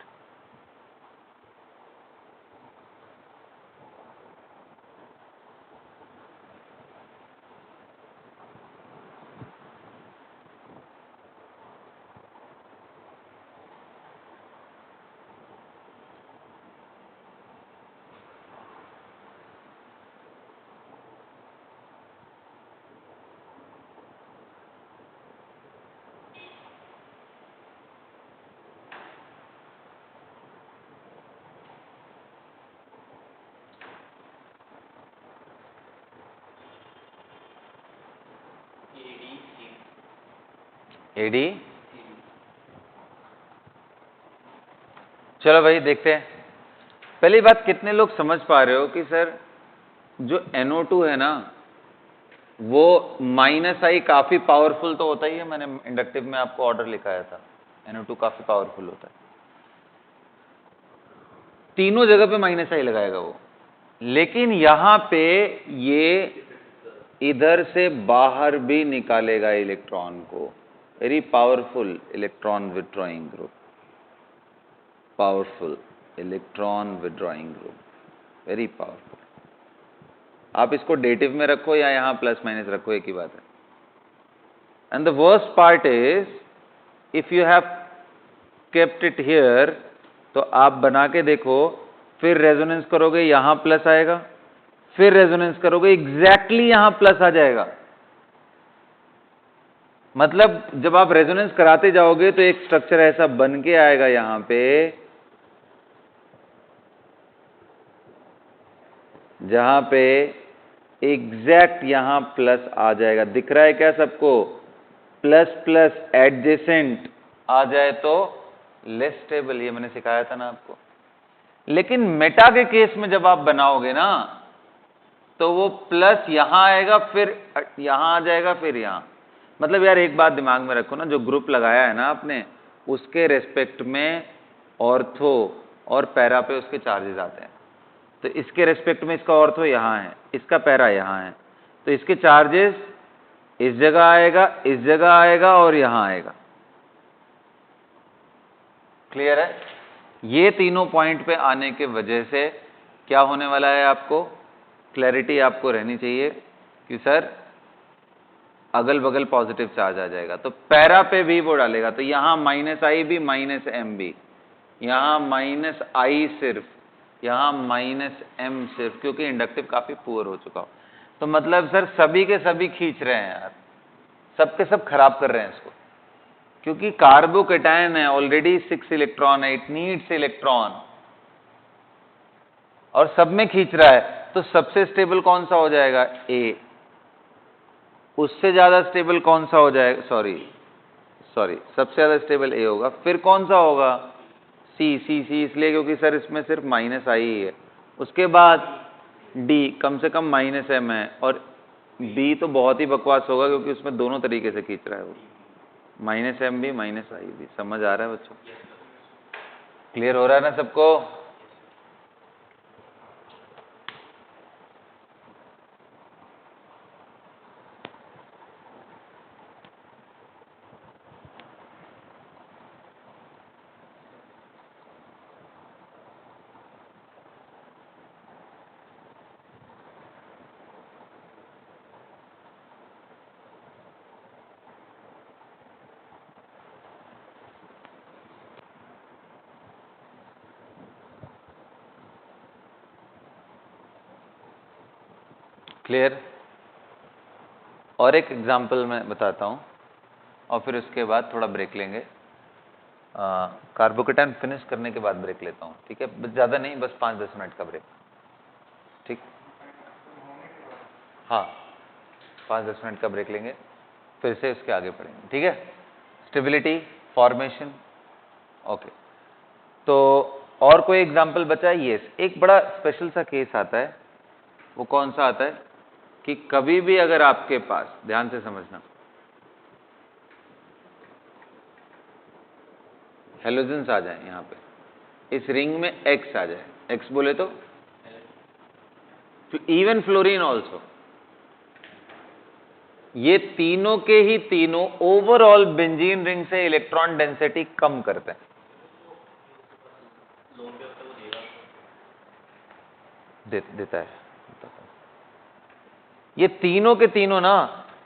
AD। चलो भाई देखते हैं। पहली बात, कितने लोग समझ पा रहे हो कि सर जो NO2 है ना वो -I काफी पावरफुल तो होता ही है। मैंने इंडक्टिव में आपको ऑर्डर लिखाया था, NO2 काफी पावरफुल होता है। तीनों जगह पे -I लगाएगा वो, लेकिन यहां पे ये इधर से बाहर भी निकालेगा इलेक्ट्रॉन को। Very powerful electron withdrawing group, powerful electron withdrawing group, very powerful. आप इसको डेटिव में रखो या यहां प्लस माइनस रखो, एक ही बात है। And the worst part is if you have kept it here, तो आप बना के देखो, फिर रेजोनेंस करोगे यहां प्लस आएगा, फिर रेजोनेंस करोगे एग्जैक्टली यहां प्लस आ जाएगा। मतलब जब आप रेजोनेंस कराते जाओगे तो एक स्ट्रक्चर ऐसा बन के आएगा यहां पे, जहां पे एग्जैक्ट यहां प्लस आ जाएगा। दिख रहा है क्या सबको? प्लस प्लस एडजेसेंट आ जाए तो लेस स्टेबल, ये मैंने सिखाया था ना आपको। लेकिन मेटा के केस में जब आप बनाओगे ना तो वो प्लस यहां आएगा, फिर यहां आ जाएगा, फिर यहां। मतलब यार एक बात दिमाग में रखो ना, जो ग्रुप लगाया है ना आपने, उसके रेस्पेक्ट में ऑर्थो और पैरा पे उसके चार्जेस आते हैं। तो इसके रेस्पेक्ट में इसका ऑर्थो यहां है, इसका पैरा यहां है, तो इसके चार्जेस इस जगह आएगा, इस जगह आएगा और यहां आएगा। क्लियर है? ये तीनों पॉइंट पे आने के वजह से क्या होने वाला है, आपको क्लैरिटी आपको रहनी चाहिए कि सर अगल बगल पॉजिटिव चार्ज आ जाएगा। तो पैरा पे भी वो डालेगा, तो यहां -i भी -m भी, यहां -i सिर्फ, यहां -m सिर्फ, क्योंकि इंडक्टिव काफी पुअर हो चुका हो। तो मतलब सर सभी के सभी खींच रहे हैं यार, सब के सब खराब कर रहे हैं इसको, क्योंकि कार्बोकेटायन है ऑलरेडी 6 इलेक्ट्रॉन है, इट नीड्स इलेक्ट्रॉन, और सब में खींच रहा है। तो सबसे स्टेबल कौन सा हो जाएगा? ए। उससे ज्यादा स्टेबल कौन सा हो जाएगा? सॉरी, सबसे ज्यादा स्टेबल ए होगा। फिर कौन सा होगा? सी। सी इसलिए क्योंकि सर इसमें सिर्फ -i ही है। उसके बाद डी, कम से कम -m है, और बी तो बहुत ही बकवास होगा क्योंकि उसमें दोनों तरीके से खींच रहा है वो, -m भी -i भी। समझ आ रहा है बच्चों? क्लियर हो रहा है ना सबको? क्लियर? और एक एग्जाम्पल मैं बताता हूं और फिर उसके बाद थोड़ा ब्रेक लेंगे। कार्बोकेटायन फिनिश करने के बाद ब्रेक लेता हूं, ठीक है? ज्यादा नहीं, बस 5-10 मिनट का ब्रेक, ठीक? हाँ, 5-10 मिनट का ब्रेक लेंगे, फिर से उसके आगे पढ़ेंगे, ठीक है? Stability, formation, okay. तो और कोई एग्जाम्पल बचा है? यस, एक बड़ा स्पेशल सा केस आता है। वो कौन सा आता है कि कभी भी अगर आपके पास, ध्यान से समझना, हेलोजेंस आ जाए यहां पे, इस रिंग में X आ जाए, X बोले तो इवन फ्लोरीन ऑल्सो, ये तीनों के ही तीनों ओवरऑल बेंजीन रिंग से इलेक्ट्रॉन डेंसिटी कम करते हैं। देता है। ये तीनों के तीनों ना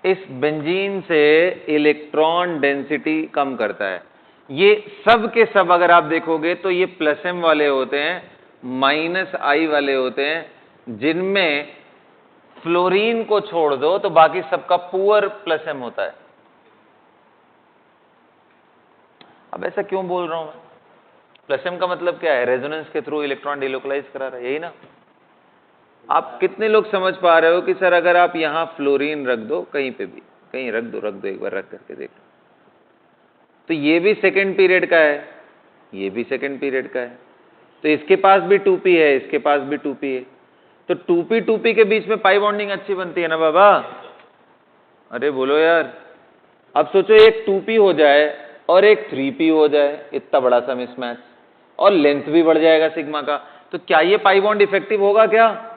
इस बेंजीन से इलेक्ट्रॉन डेंसिटी कम करता है। ये सब के सब अगर आप देखोगे तो ये +m वाले होते हैं, -i वाले होते हैं, जिनमें फ्लोरीन को छोड़ दो तो बाकी सबका पुअर +m होता है। अब ऐसा क्यों बोल रहा हूं मैं? +m का मतलब क्या है? रेजोनेंस के थ्रू इलेक्ट्रॉन डिलोकलाइज करा रहा है, यही ना? आप कितने लोग समझ पा रहे हो कि सर अगर आप यहां फ्लोरीन रख दो, कहीं पे भी, कहीं रख दो, एक बार रख करके देख लो, तो ये भी सेकेंड पीरियड का है, ये भी सेकेंड पीरियड का है, तो इसके पास भी 2p है, इसके पास भी 2p है, तो 2p के बीच में पाई बॉन्डिंग अच्छी बनती है ना बाबा? अरे बोलो यार। अब सोचो एक 2p हो जाए और एक 3p हो जाए, इतना बड़ा सा मिसमैच, और लेंथ भी बढ़ जाएगा सिग्मा का, तो क्या ये पाई बॉन्ड इफेक्टिव होगा क्या?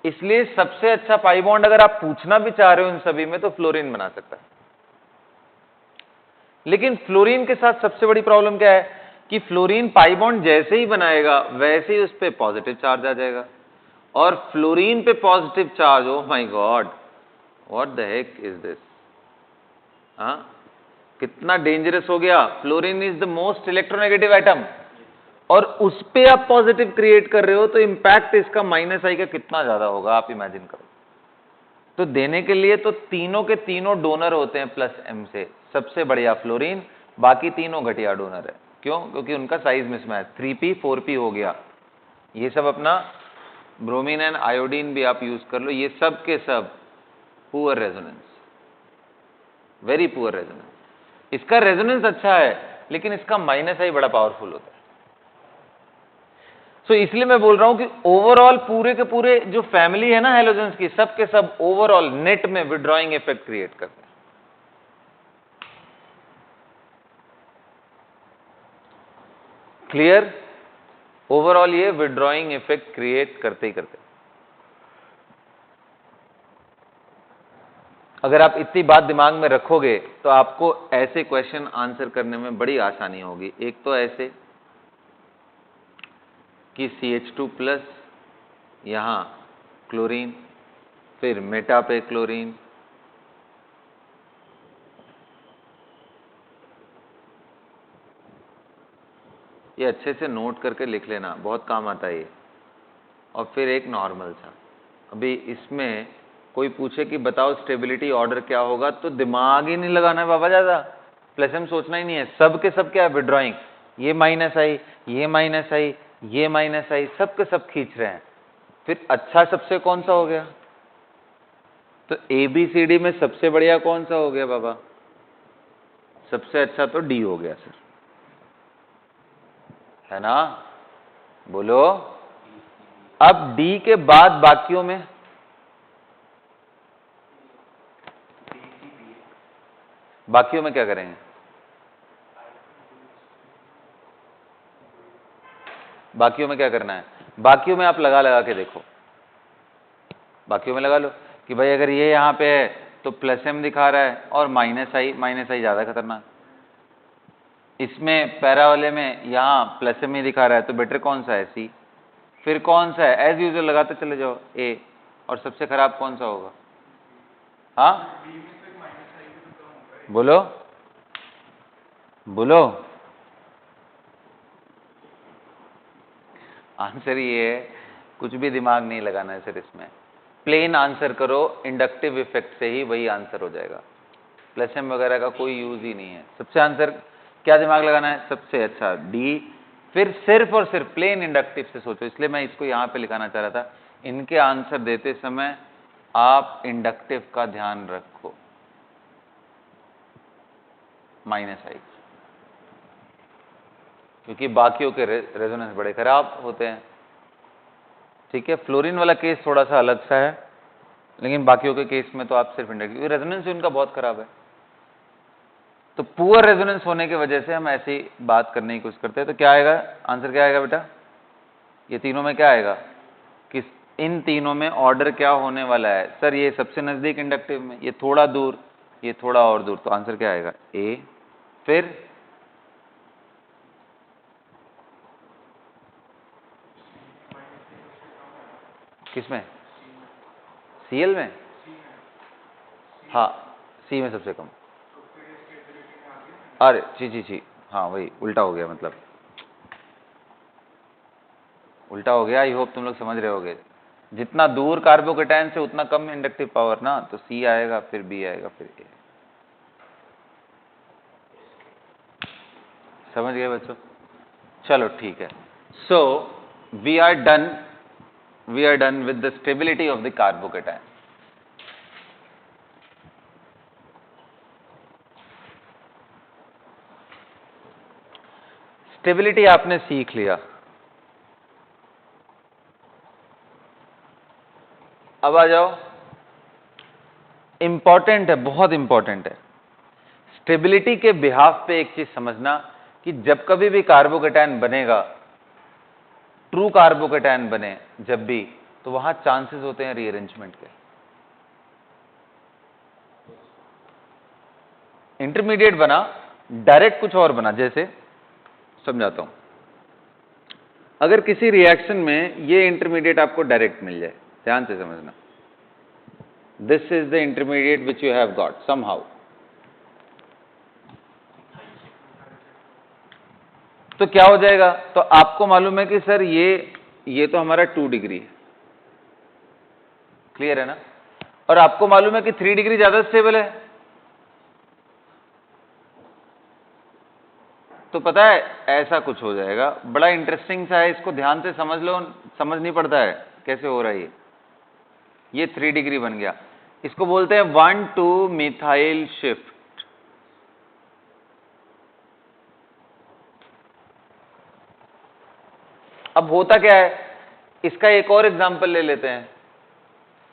इसलिए सबसे अच्छा पाई बॉन्ड अगर आप पूछना भी चाह रहे हो इन सभी में, तो फ्लोरीन बना सकता है। लेकिन फ्लोरीन के साथ सबसे बड़ी प्रॉब्लम क्या है कि फ्लोरीन पाई बॉन्ड जैसे ही बनाएगा वैसे ही उस पर पॉजिटिव चार्ज आ जाएगा, और फ्लोरीन पे positive charge, oh my God, what the heck is this? हाँ, कितना डेंजरस हो गया। Fluorine is the most electronegative atom, और उस पे आप पॉजिटिव क्रिएट कर रहे हो, तो इंपैक्ट इसका -i का कितना ज्यादा होगा, आप इमेजिन करो। तो देने के लिए तो तीनों के तीनों डोनर होते हैं +m से, सबसे बढ़िया फ्लोरीन, बाकी तीनों घटिया डोनर है। क्यों? क्योंकि उनका साइज मिसमैच, 3p 4p हो गया। ये सब अपना ब्रोमीन एंड आयोडीन भी आप यूज कर लो, ये सब के सब poor resonance, very poor resonance. इसका रेजोनेंस अच्छा है, लेकिन इसका -i बड़ा पावरफुल होता है। सो इसलिए मैं बोल रहा हूं कि ओवरऑल पूरे के पूरे जो फैमिली है ना हेलोजेंस की, सब के सब ओवरऑल नेट में विड्रॉइंग इफेक्ट क्रिएट करते हैं। क्लियर? ओवरऑल ये विड्रॉइंग इफेक्ट क्रिएट करते ही करते। अगर आप इतनी बात दिमाग में रखोगे तो आपको ऐसे क्वेश्चन आंसर करने में बड़ी आसानी होगी। एक तो ऐसे कि CH2+ यहां क्लोरीन, फिर मेटा पे क्लोरीन, ये अच्छे से नोट करके लिख लेना, बहुत काम आता है ये। और फिर एक नॉर्मल सा। अभी इसमें कोई पूछे कि बताओ स्टेबिलिटी ऑर्डर क्या होगा, तो दिमाग ही नहीं लगाना है बाबा ज्यादा, प्लस एम सोचना ही नहीं है। सब के सब क्या है, विड्रॉइंग, ये माइनस आई, ये माइनस आई, ये माइनस आई, सब के सब खींच रहे हैं। फिर अच्छा सबसे कौन सा हो गया, तो ABCD में सबसे बढ़िया कौन सा हो गया बाबा, सबसे अच्छा तो D हो गया सर, है ना, बोलो। अब D के बाद बाकियों में, बाकियों में क्या करेंगे, बाकियों में क्या करना है, बाकियों में आप लगा लगा के देखो, बाकियों में लगा लो कि भाई अगर ये यहां पे है तो प्लस एम दिखा रहा है और माइनस आई ज्यादा खतरनाक। इसमें पैरा वाले में यहां प्लस एम ही दिखा रहा है, तो बेटर कौन सा है, C। फिर कौन सा है, एज यूजुअल लगाते चले जाओ, A। और सबसे खराब कौन सा होगा, हाँ बोलो बोलो। आंसर ये है, कुछ भी दिमाग नहीं लगाना है सर इसमें, प्लेन आंसर करो, इंडक्टिव इफेक्ट से ही वही आंसर हो जाएगा, प्लस एम वगैरह का कोई यूज ही नहीं है। सबसे आंसर क्या दिमाग लगाना है, सबसे अच्छा D। फिर सिर्फ और सिर्फ प्लेन इंडक्टिव से सोचो, इसलिए मैं इसको यहां पे लिखाना चाह रहा था। इनके आंसर देते समय आप इंडक्टिव का ध्यान रखो, माइनस आई, क्योंकि बाकियों के रेजोनेंस बड़े खराब होते हैं। ठीक है, फ्लोरीन वाला केस थोड़ा सा अलग सा है, लेकिन बाकियों के केस में तो आप सिर्फ इंडक्टिव, रेजोनेंस उनका बहुत खराब है। तो पुअर रेजोनेंस होने की वजह से हम ऐसी बात करने की कोशिश करते हैं। तो क्या आएगा आंसर, क्या आएगा बेटा, ये तीनों में क्या आएगा, कि इन तीनों में ऑर्डर क्या होने वाला है, सर ये सबसे नजदीक इंडक्टिव में, ये थोड़ा दूर, ये थोड़ा और दूर, तो आंसर क्या आएगा, A। फिर किसमें, Cl में, हाँ C में सबसे कम। अरे जी, हाँ वही उल्टा हो गया, मतलब उल्टा हो गया। आई होप तुम लोग समझ रहे होगे, जितना दूर कार्बोकेटाइन से उतना कम इंडक्टिव पावर ना, तो C आएगा, फिर B आएगा, फिर A। समझ गए बच्चों, चलो ठीक है। So we are done with the stability of the carbocation. Stability आपने सीख लिया, अब आ जाओ, इंपॉर्टेंट है, बहुत इंपॉर्टेंट है स्टेबिलिटी के बिहाफ पे एक चीज समझना, कि जब कभी भी कार्बोकेटाइन बनेगा, ट्रू कार्बोकेटाइन बने जब भी, तो वहां चांसेस होते हैं रीअरेंजमेंट के। इंटरमीडिएट बना, डायरेक्ट कुछ और बना, जैसे समझाता हूं, अगर किसी रिएक्शन में ये इंटरमीडिएट आपको डायरेक्ट मिल जाए, ध्यान से समझना, this is the intermediate which you have got somehow, तो क्या हो जाएगा, तो आपको मालूम है कि सर ये तो हमारा 2 डिग्री है, क्लियर है ना, और आपको मालूम है कि 3 डिग्री ज्यादा स्टेबल है, तो पता है ऐसा कुछ हो जाएगा, बड़ा इंटरेस्टिंग सा है, इसको ध्यान से समझ लो, समझ नहीं पड़ता है कैसे हो रहा है ये 3 डिग्री बन गया, इसको बोलते हैं 1,2 मिथाइल शिफ्ट। अब होता क्या है, इसका एक और एग्जांपल ले लेते हैं,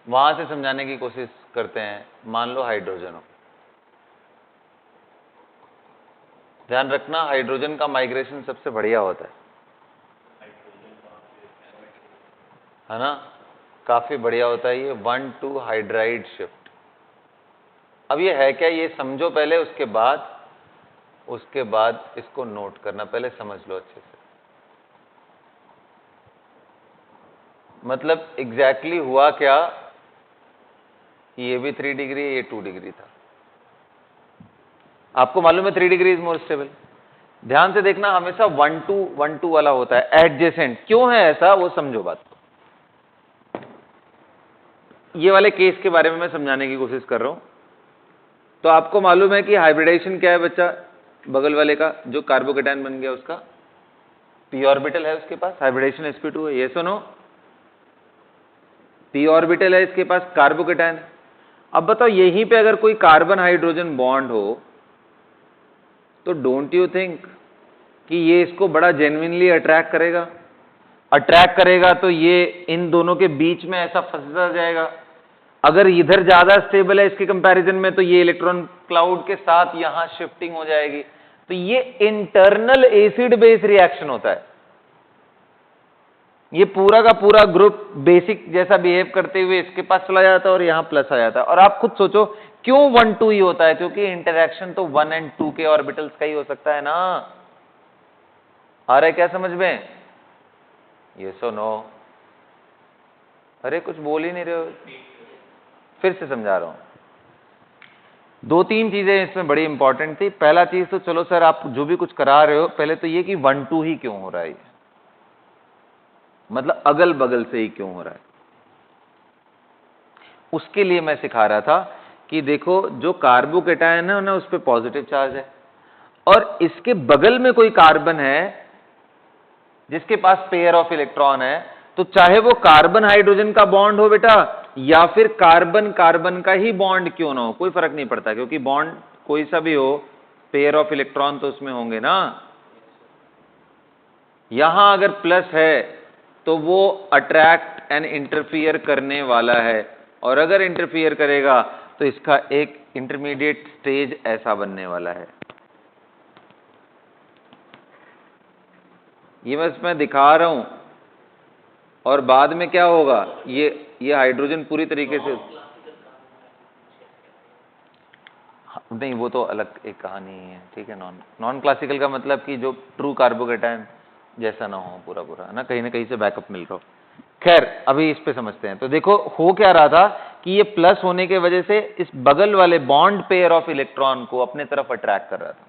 वहां से समझाने की कोशिश करते हैं। मान लो हाइड्रोजन हो, ध्यान रखना हाइड्रोजन का माइग्रेशन सबसे बढ़िया होता है ना, काफी बढ़िया होता है ये 1,2 हाइड्राइड शिफ्ट। अब ये है क्या, ये समझो पहले, उसके बाद इसको नोट करना, पहले समझ लो अच्छे से। मतलब एग्जैक्टली हुआ क्या, ये भी 3 डिग्री, ये 2 डिग्री था। आपको मालूम है 3 डिग्री इज मोर स्टेबल। ध्यान से देखना, हमेशा 1,2 वाला होता है एडजेसेंट। क्यों है ऐसा, वो समझो बात। ये वाले केस के बारे में मैं समझाने की कोशिश कर रहा हूं। तो आपको मालूम है कि हाइब्रिडेशन क्या है बच्चा, बगल वाले का जो कार्बोकेटायन बन गया उसका p ऑर्बिटल है उसके पास, हाइब्रिडेशन sp2 है, ये सुनो, p ऑर्बिटल है इसके पास, कार्बोकेटायन। अब बताओ यहीं पे अगर कोई कार्बन हाइड्रोजन बॉन्ड हो तो डोंट यू थिंक कि ये इसको बड़ा जेन्युइनली अट्रैक्ट करेगा? अट्रैक्ट करेगा तो ये इन दोनों के बीच में ऐसा फंसता जाएगा। अगर इधर ज्यादा स्टेबल है इसके कंपैरिजन में तो ये इलेक्ट्रॉन क्लाउड के साथ यहां शिफ्टिंग हो जाएगी। तो ये इंटरनल एसिड बेस रिएक्शन होता है। ये पूरा का पूरा ग्रुप बेसिक जैसा बिहेव करते हुए इसके पास चला जाता है और यहां प्लस आ जाता है। और आप खुद सोचो क्यों 1,2 ही होता है, क्योंकि इंटरेक्शन तो 1 और 2 के ऑर्बिटल्स का ही हो सकता है ना। आ रहा है क्या समझ में? ये सो नो, अरे कुछ बोल ही नहीं रहे हो, फिर से समझा रहा हूं। 2-3 चीजें इसमें बड़ी इंपॉर्टेंट थी। पहला चीज तो चलो सर आप जो भी कुछ करा रहे हो, पहले तो ये कि 1,2 ही क्यों हो रहा है, मतलब अगल बगल से ही क्यों हो रहा है, उसके लिए मैं सिखा रहा था कि देखो जो कार्बोकेटायन है ना उस पर पॉजिटिव चार्ज है, और इसके बगल में कोई कार्बन है जिसके पास पेयर ऑफ इलेक्ट्रॉन है, तो चाहे वो कार्बन हाइड्रोजन का बॉन्ड हो बेटा या फिर कार्बन कार्बन का ही बॉन्ड क्यों ना हो, कोई फर्क नहीं पड़ता, क्योंकि बॉन्ड कोई सा भी हो पेयर ऑफ इलेक्ट्रॉन तो उसमें होंगे ना। यहां अगर प्लस है तो वो अट्रैक्ट एंड इंटरफियर करने वाला है, और अगर इंटरफियर करेगा तो इसका एक इंटरमीडिएट स्टेज ऐसा बनने वाला है। ये बस मैं दिखा रहा हूं, और बाद में क्या होगा, ये हाइड्रोजन पूरी तरीके से, नहीं वो तो अलग एक कहानी है, ठीक है। नॉन क्लासिकल का मतलब कि जो ट्रू कार्बोकेटायन जैसा ना हो पूरा पूरा ना कहीं से बैकअप मिल रहा हो। खैर अभी इस पे समझते हैं। तो देखो हो क्या रहा था कि ये प्लस होने के वजह से इस बगल वाले बॉन्ड पेयर ऑफ इलेक्ट्रॉन को अपने तरफ अट्रैक्ट कर रहा था,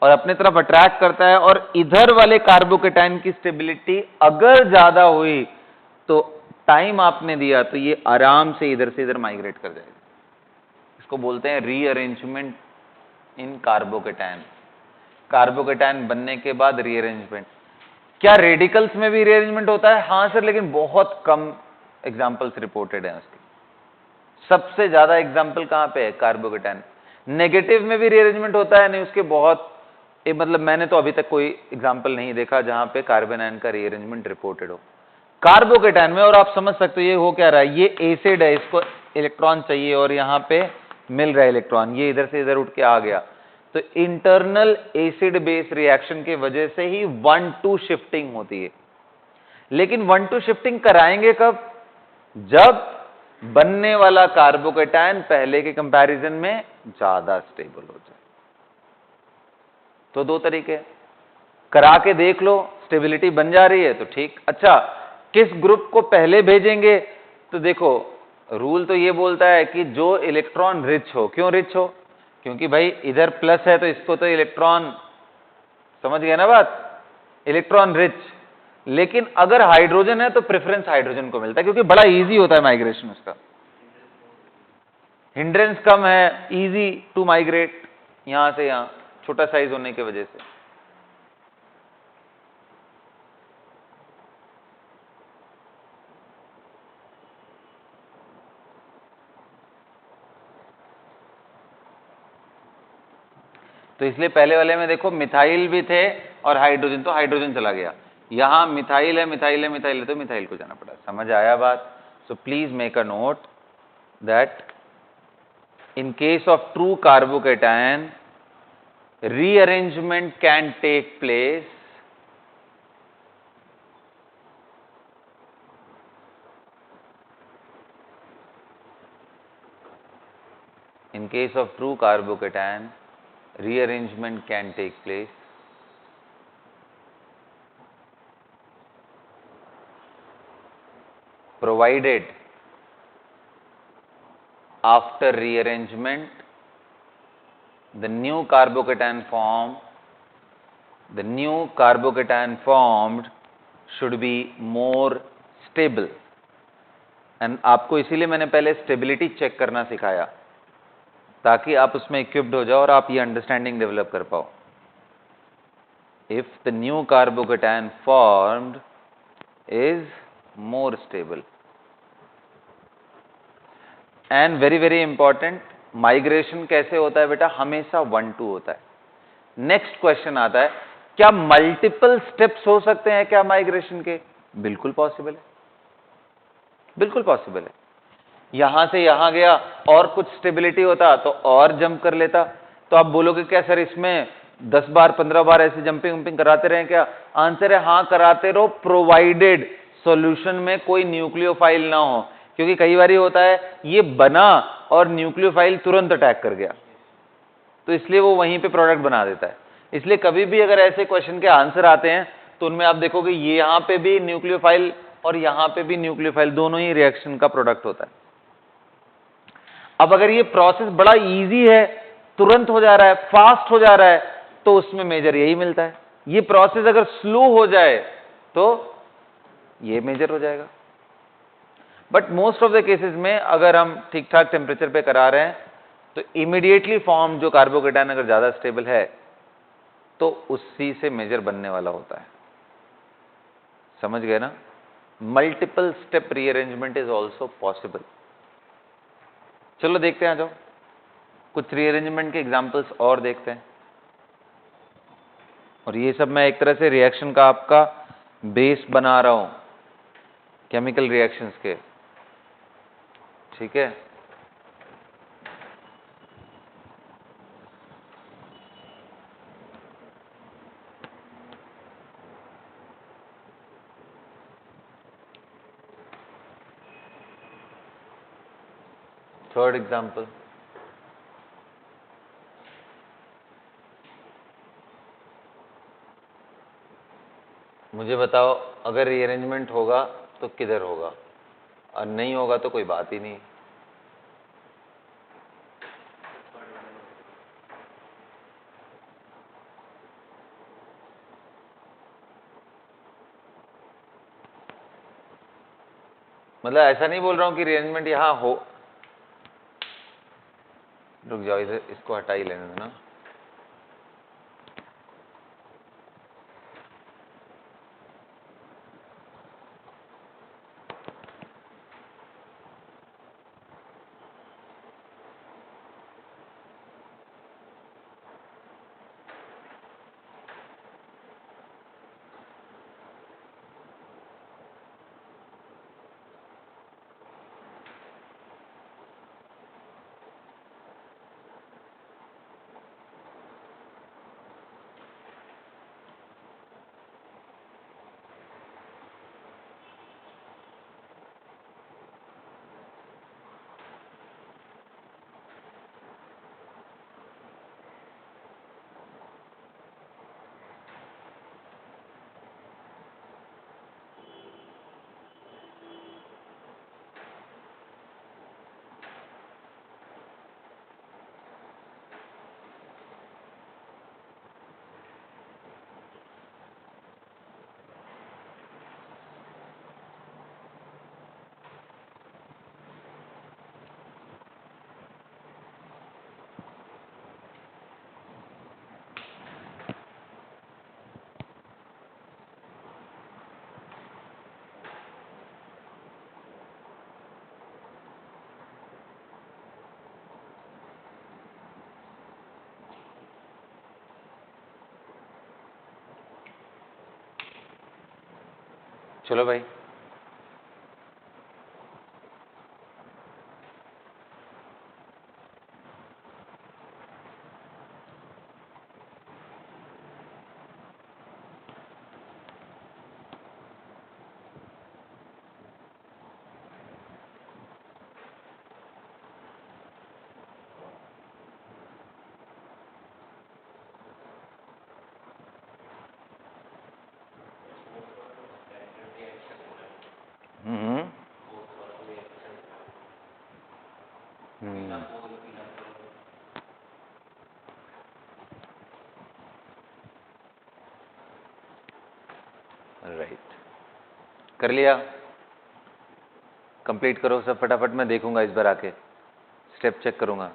और अपने तरफ अट्रैक्ट करता है, और इधर वाले कार्बोकेटायन की स्टेबिलिटी अगर ज्यादा हुई तो टाइम आपने दिया तो ये आराम से इधर से इधर माइग्रेट कर जाएगा। इसको बोलते हैं रीअरेंजमेंट इन कार्बोकेटायन। कार्बोकेटायन बनने के बाद रीअरेंजमेंट। क्या रेडिकल्स में भी रीअरेंजमेंट होता है? हाँ सर, लेकिन बहुत कम एग्जांपल्स रिपोर्टेड हैं उसके। सबसे ज्यादा एग्जांपल कहां पे है? कार्बोकेटायन। नेगेटिव में भी रीअरेंजमेंट होता है, नहीं उसके बहुत मतलब मैंने तो अभी तक कोई एग्जांपल नहीं देखा जहां पे कार्बन आयन का रीअरेंजमेंट रिपोर्टेड हो। कार्बोकेटायन में, और आप समझ सकते हो ये हो क्या रहा है, ये एसिड है, इसको इलेक्ट्रॉन चाहिए और यहां पे मिल रहा है इलेक्ट्रॉन, ये इधर से इधर उठ के आ गया। तो इंटरनल एसिड बेस रिएक्शन के वजह से ही 1,2 शिफ्टिंग होती है। लेकिन 1,2 शिफ्टिंग कराएंगे कब? जब बनने वाला कार्बोकेटायन पहले के कंपैरिजन में ज्यादा स्टेबल हो जाए। तो 2 तरीके, करा के देख लो, स्टेबिलिटी बन जा रही है तो ठीक। अच्छा, किस ग्रुप को पहले भेजेंगे? तो देखो रूल तो ये बोलता है कि जो इलेक्ट्रॉन रिच हो। क्यों रिच हो? क्योंकि भाई इधर प्लस है तो इसको तो इलेक्ट्रॉन, समझ गए ना बात, इलेक्ट्रॉन रिच। लेकिन अगर हाइड्रोजन है तो प्रेफरेंस हाइड्रोजन को मिलता है, क्योंकि बड़ा इजी होता है माइग्रेशन उसका, हिंड्रेंस कम है, इजी टू माइग्रेट यहां से यहां, छोटा साइज होने की वजह से। तो इसलिए पहले वाले में देखो मिथाइल भी थे और हाइड्रोजन, तो हाइड्रोजन चला गया। यहां मिथाइल है, मिथाइल है, मिथाइल है, तो मिथाइल को जाना पड़ा। समझ आया बात? So please make a note that in case of true carbocation, rearrangement can take place in case of true carbocation, rearrangement can take place provided after rearrangement the new carbocation formed should be more stable. And आपको इसीलिए मैंने पहले stability check करना सिखाया, ताकि आप उसमें equipped हो जाओ और आप ये अंडरस्टैंडिंग डेवलप कर पाओ। If the new carbocation formed is more stable and very very important, migration कैसे होता है बेटा? हमेशा 1-2 होता है। नेक्स्ट क्वेश्चन आता है, क्या मल्टीपल स्टेप्स हो सकते हैं क्या माइग्रेशन के? बिल्कुल पॉसिबल है, बिल्कुल पॉसिबल है। यहां से यहां गया और कुछ स्टेबिलिटी होता तो और जंप कर लेता। तो आप बोलोगे क्या सर इसमें 10 बार 15 बार ऐसे जंपिंग कराते रहे क्या? आंसर है हाँ, कराते रहो, प्रोवाइडेड सॉल्यूशन में कोई न्यूक्लियोफाइल ना हो। क्योंकि कई बार होता है ये बना और न्यूक्लियोफाइल तुरंत अटैक कर गया, तो इसलिए वो वहीं पे प्रोडक्ट बना देता है। इसलिए कभी भी अगर ऐसे क्वेश्चन के आंसर आते हैं तो उनमें आप देखोगे ये यहां पे भी न्यूक्लियोफाइल और यहां पे भी न्यूक्लियोफाइल, दोनों ही रिएक्शन का प्रोडक्ट होता है। अब अगर ये प्रोसेस बड़ा इजी है, तुरंत हो जा रहा है, फास्ट हो जा रहा है, तो उसमें मेजर यही मिलता है। ये प्रोसेस अगर स्लो हो जाए तो ये मेजर हो जाएगा। But most of the cases में अगर हम ठीक ठाक टेम्परेचर पे करा रहे हैं तो इमीडिएटली फॉर्म जो कार्बोकेटायन अगर ज्यादा स्टेबल है तो उसी से मेजर बनने वाला होता है। समझ गए ना? Multiple step rearrangement is also possible. चलो देखते हैं, आ जाओ कुछ रीअरेंजमेंट के एग्जांपल्स और देखते हैं। और ये सब मैं एक तरह से रिएक्शन का आपका बेस बना रहा हूं, केमिकल रिएक्शंस के, ठीक है? थर्ड एग्जांपल, मुझे बताओ अगर रीअरेंजमेंट होगा तो किधर होगा, और नहीं होगा तो कोई बात ही नहीं। मतलब ऐसा नहीं बोल रहा हूं कि रीअरेंजमेंट यहां हो, रुक जाओ, इधर इसको हटा ही लेने दो ना। चलो भाई, राइट, कर लिया? कंप्लीट करो सब फटाफट, मैं देखूंगा इस बार आके, स्टेप चेक करूंगा।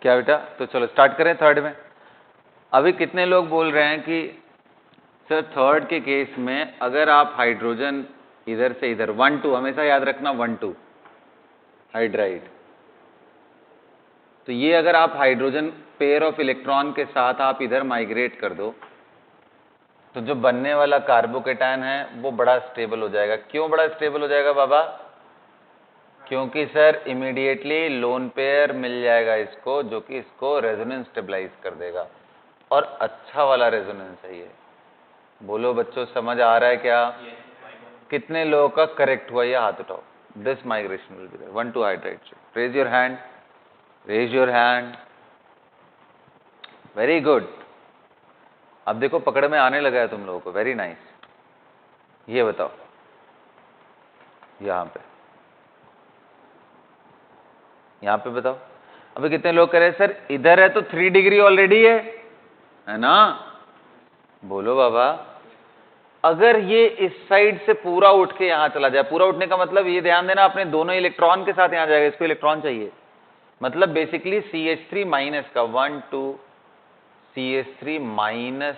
क्या बेटा? तो चलो स्टार्ट करें थर्ड में। अभी कितने लोग बोल रहे हैं कि सर थर्ड के केस में अगर आप हाइड्रोजन इधर से इधर 1 2, हमेशा याद रखना 1 2 हाइड्राइड, तो ये अगर आप हाइड्रोजन पेयर ऑफ इलेक्ट्रॉन के साथ आप इधर माइग्रेट कर दो तो जो बनने वाला कार्बोकेटायन है वो बड़ा स्टेबल हो जाएगा। क्यों बड़ा स्टेबल हो जाएगा बाबा? क्योंकि सर इमीडिएटली लोन पेयर मिल जाएगा इसको, जो कि इसको रेजोनेंस स्टेबलाइज कर देगा, और अच्छा वाला रेजोनेंस है ये। बोलो बच्चों, समझ आ रहा है क्या? कितने लोगों का करेक्ट हुआ? ये हाथ उठाओ। This migration will be there. 1 2 hydride, raise your hand, raise your hand, very good. अब देखो पकड़ में आने लगा है तुम लोगों को, वेरी नाइस। ये बताओ यहां पे बताओ। अभी कितने लोग कह रहे हैं सर इधर है तो 3 डिग्री ऑलरेडी है ना? बोलो बाबा। अगर ये इस साइड से पूरा उठ के यहां चला जाए, पूरा उठने का मतलब ये ध्यान देना अपने दोनों इलेक्ट्रॉन के साथ यहां जाएगा, इसको इलेक्ट्रॉन चाहिए, मतलब बेसिकली CH3 माइनस का 1 2 CH3 माइनस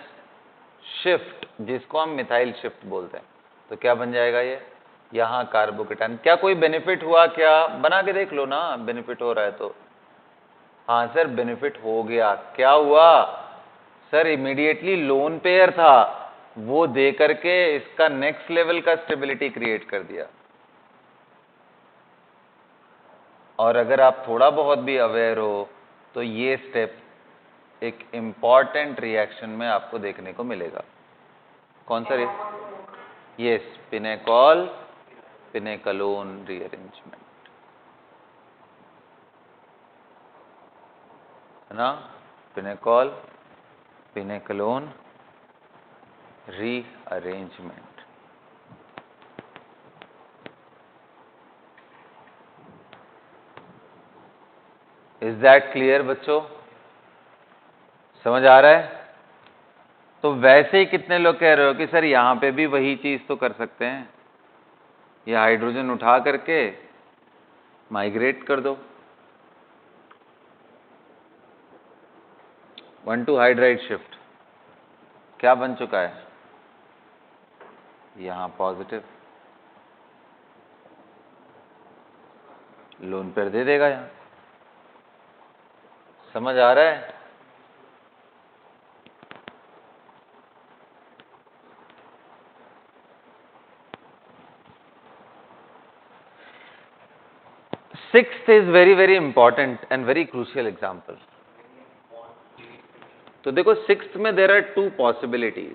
शिफ्ट, जिसको हम मिथाइल शिफ्ट बोलते हैं, तो क्या बन जाएगा ये? यहां कार्बोकेटायन। क्या कोई बेनिफिट हुआ क्या? बना के देख लो ना, बेनिफिट हो रहा है तो। हाँ सर बेनिफिट हो गया। क्या हुआ सर? इमीडिएटली लोन पेयर था, वो दे करके इसका नेक्स्ट लेवल का स्टेबिलिटी क्रिएट कर दिया। और अगर आप थोड़ा बहुत भी अवेयर हो तो ये स्टेप एक इंपॉर्टेंट रिएक्शन में आपको देखने को मिलेगा। कौन सा? यस, पिनेकॉल पिनेकलोन रीअरेंजमेंट, है ना? Pinacol pinacolone rearrangement. Is that clear बच्चों? समझ आ रहा है? तो वैसे ही कितने लोग कह रहे हो कि सर यहां पे भी वही चीज तो कर सकते हैं, ये हाइड्रोजन उठा करके माइग्रेट कर दो। 1 2 हाइड्राइड शिफ्ट क्या बन चुका है? यहां पॉजिटिव, लोन पेयर दे देगा यहां। समझ आ रहा है? Sixth is very very important and very crucial example. तो देखो सिक्स्थ में देर आर टू पॉसिबिलिटीज,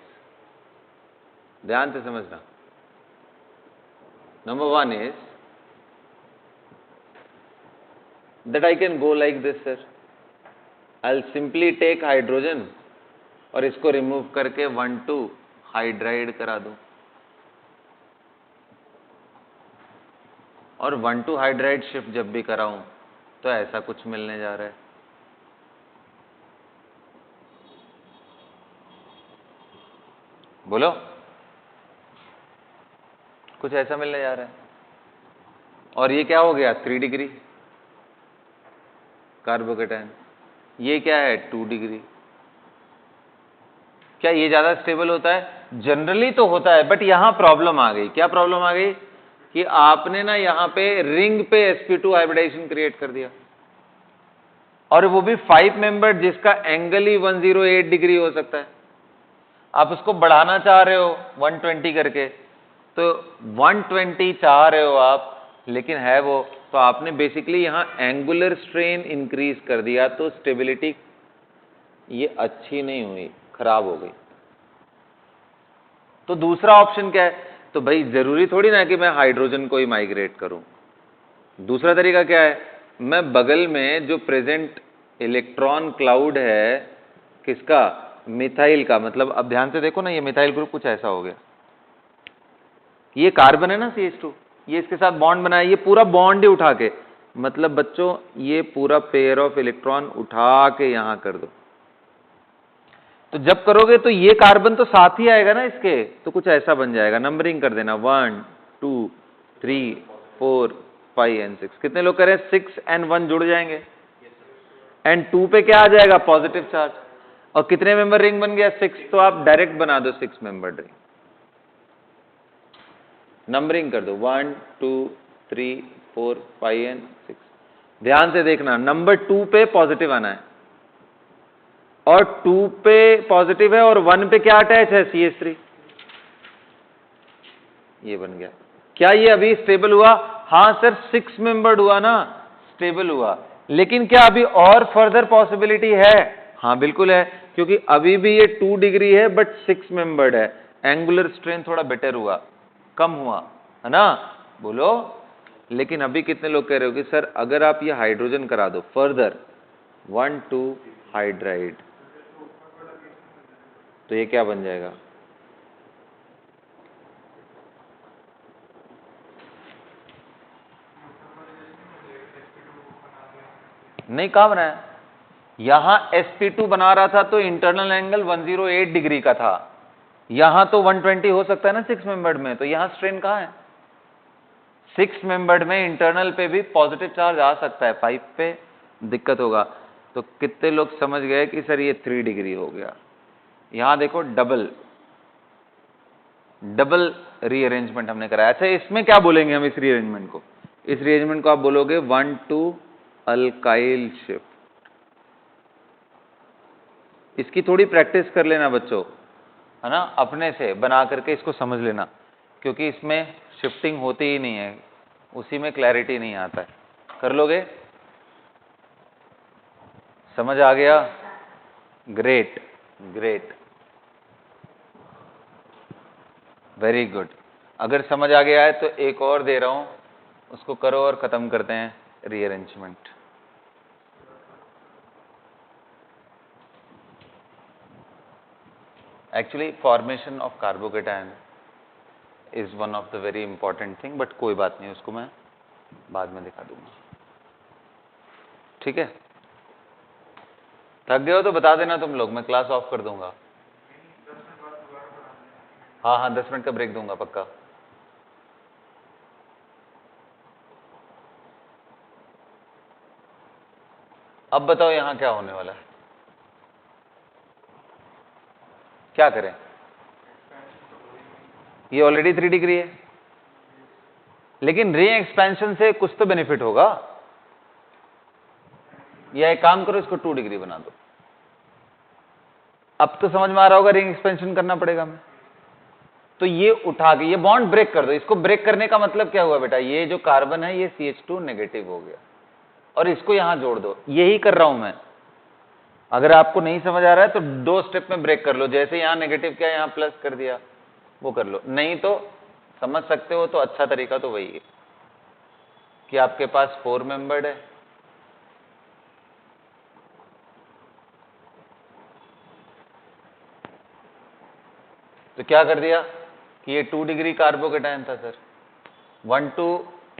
ध्यान से समझना। Number one is that I can go like this sir, I'll simply take hydrogen और इसको रिमूव करके 1,2 हाइड्राइड करा दूं और 1,2 हाइड्राइड शिफ्ट जब भी कराऊं तो ऐसा कुछ मिलने जा रहा है। बोलो, कुछ ऐसा मिलने जा रहा है। और ये क्या हो गया 3 डिग्री कार्बोकेटायन, ये क्या है 2 डिग्री। क्या ये ज्यादा स्टेबल होता है? जनरली तो होता है, बट यहां प्रॉब्लम आ गई। क्या प्रॉब्लम आ गई कि आपने ना यहां पे रिंग पे sp2 हाइब्रिडाइजेशन क्रिएट कर दिया, और वो भी 5 मेंबर जिसका एंगल ही 108 डिग्री हो सकता है। आप उसको बढ़ाना चाह रहे हो 120 करके, तो 120 चाह रहे हो आप, लेकिन है वो, तो आपने बेसिकली यहां एंगुलर स्ट्रेन इंक्रीज कर दिया, तो स्टेबिलिटी ये अच्छी नहीं हुई, खराब हो गई। तो दूसरा ऑप्शन क्या है? तो भाई जरूरी थोड़ी ना कि मैं हाइड्रोजन को ही माइग्रेट करूं। दूसरा तरीका क्या है? मैं बगल में जो प्रेजेंट इलेक्ट्रॉन क्लाउड है, किसका? मिथाइल का। मतलब अब ध्यान से देखो ना, ये मिथाइल ग्रुप कुछ ऐसा हो गया, ये कार्बन है ना CH2, ये इसके साथ बॉन्ड बनाया, ये पूरा बॉन्ड ही उठा के, मतलब बच्चों ये पूरा पेयर ऑफ इलेक्ट्रॉन उठा के यहां कर दो। तो जब करोगे तो ये कार्बन तो साथ ही आएगा ना इसके, तो कुछ ऐसा बन जाएगा। नंबरिंग कर देना 1 2 3 4 5 एंड 6। कितने लोग करें? 6 एंड 1 जुड़ जाएंगे, एंड 2 पे क्या आ जाएगा? Positive charge. और कितने मेंबर रिंग बन गया? 6। तो आप डायरेक्ट बना दो 6 मेंबर रिंग। नंबरिंग कर दो 1 2 3 4 5 एंड 6। ध्यान से देखना, नंबर 2 पे पॉजिटिव आना है, और 2 पे पॉजिटिव है, और 1 पे क्या अटैच है? CH3। ये बन गया। क्या ये अभी स्टेबल हुआ? हाँ सर, 6 मेंबर्ड हुआ ना, स्टेबल हुआ। लेकिन क्या अभी और फर्दर पॉसिबिलिटी है? हाँ बिल्कुल है, क्योंकि अभी भी ये 2 डिग्री है बट 6 मेंबर्ड है। एंगुलर स्ट्रेन थोड़ा बेटर हुआ, कम हुआ, है ना? बोलो। लेकिन अभी कितने लोग कह रहे हो कि सर अगर आप ये हाइड्रोजन करा दो फर्दर 1,2 हाइड्राइड, तो ये क्या बन जाएगा? नहीं, कहां बनाया? यहां sp2 बना रहा था तो इंटरनल एंगल 108 डिग्री का था, यहां तो 120 हो सकता है ना 6 मेंबर्ड में। तो यहां स्ट्रेन कहां है? 6 मेंबर्ड में इंटरनल पे भी पॉजिटिव चार्ज आ सकता है, 5 पे दिक्कत होगा। तो कितने लोग समझ गए कि सर ये 3 डिग्री हो गया? यहां देखो डबल रीअरेंजमेंट हमने कराया। अच्छा, इसमें क्या बोलेंगे हम इस रीअरेंजमेंट को? इस रीअरेंजमेंट को आप बोलोगे 1,2 अल्काइल शिफ्ट। इसकी थोड़ी प्रैक्टिस कर लेना बच्चों, है ना, अपने से बना करके इसको समझ लेना, क्योंकि इसमें शिफ्टिंग होती ही नहीं है, उसी में क्लैरिटी नहीं आता है। कर लोगे? समझ आ गया? Great great, very good. अगर समझ आ गया है तो एक और दे रहा हूं, उसको करो और खत्म करते हैं rearrangement. Actually formation of carbocation is one of the very important thing, but कोई बात नहीं, उसको मैं बाद में दिखा दूंगा। ठीक है? थक गए हो तो बता देना तुम लोग, मैं क्लास ऑफ कर दूंगा। हाँ हाँ, 10 मिनट का ब्रेक दूंगा पक्का। अब बताओ यहां क्या होने वाला है? क्या करें? ये ऑलरेडी 3 डिग्री है, लेकिन री एक्सपेंशन से कुछ तो बेनिफिट होगा। या एक काम करो, इसको 2 डिग्री बना दो। अब तो समझ में आ रहा होगा रिंग एक्सपेंशन करना पड़ेगा हमें। तो ये उठा के ये बॉन्ड ब्रेक कर दो। इसको ब्रेक करने का मतलब क्या हुआ बेटा? ये जो कार्बन है ये CH2 नेगेटिव हो गया, और इसको यहां जोड़ दो। यही कर रहा हूं मैं। अगर आपको नहीं समझ आ रहा है तो 2 स्टेप में ब्रेक कर लो। जैसे यहां नेगेटिव किया, यहां प्लस कर दिया, वो कर लो। नहीं तो समझ सकते हो तो अच्छा तरीका तो वही है कि आपके पास 4 मेंबर्ड है, तो क्या कर दिया कि ये 2 डिग्री कार्बोकेटायन था sir, 1 to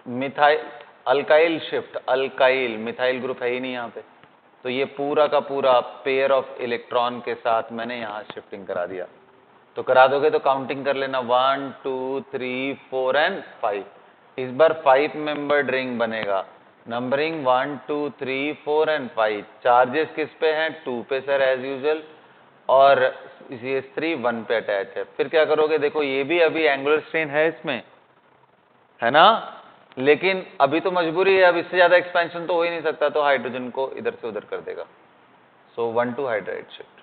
methyl alkyl shift, alkyl methyl group है ही नहीं यहाँ पे, तो ये पूरा का पूरा पेयर ऑफ इलेक्ट्रॉन के साथ मैंने यहाँ शिफ्टिंग करा दिया। तो करा दोगे तो काउंटिंग कर लेना 1 2 3 4 एंड 5। इस बार 5 मेंबर्ड रिंग बनेगा। Numbering 1 2 3 4 and 5। चार्जेस किस पे हैं? 2 पे सर एज यूजुअल, और CH3 1 पे अटैच है। फिर क्या करोगे? देखो ये भी अभी एंगुलर स्ट्रेन है इसमें, है ना, लेकिन अभी तो मजबूरी है, अब इससे ज्यादा एक्सपेंशन तो हो ही नहीं सकता, तो हाइड्रोजन को इधर से उधर कर देगा। सो 1 to हाइड्राइड शिफ्ट।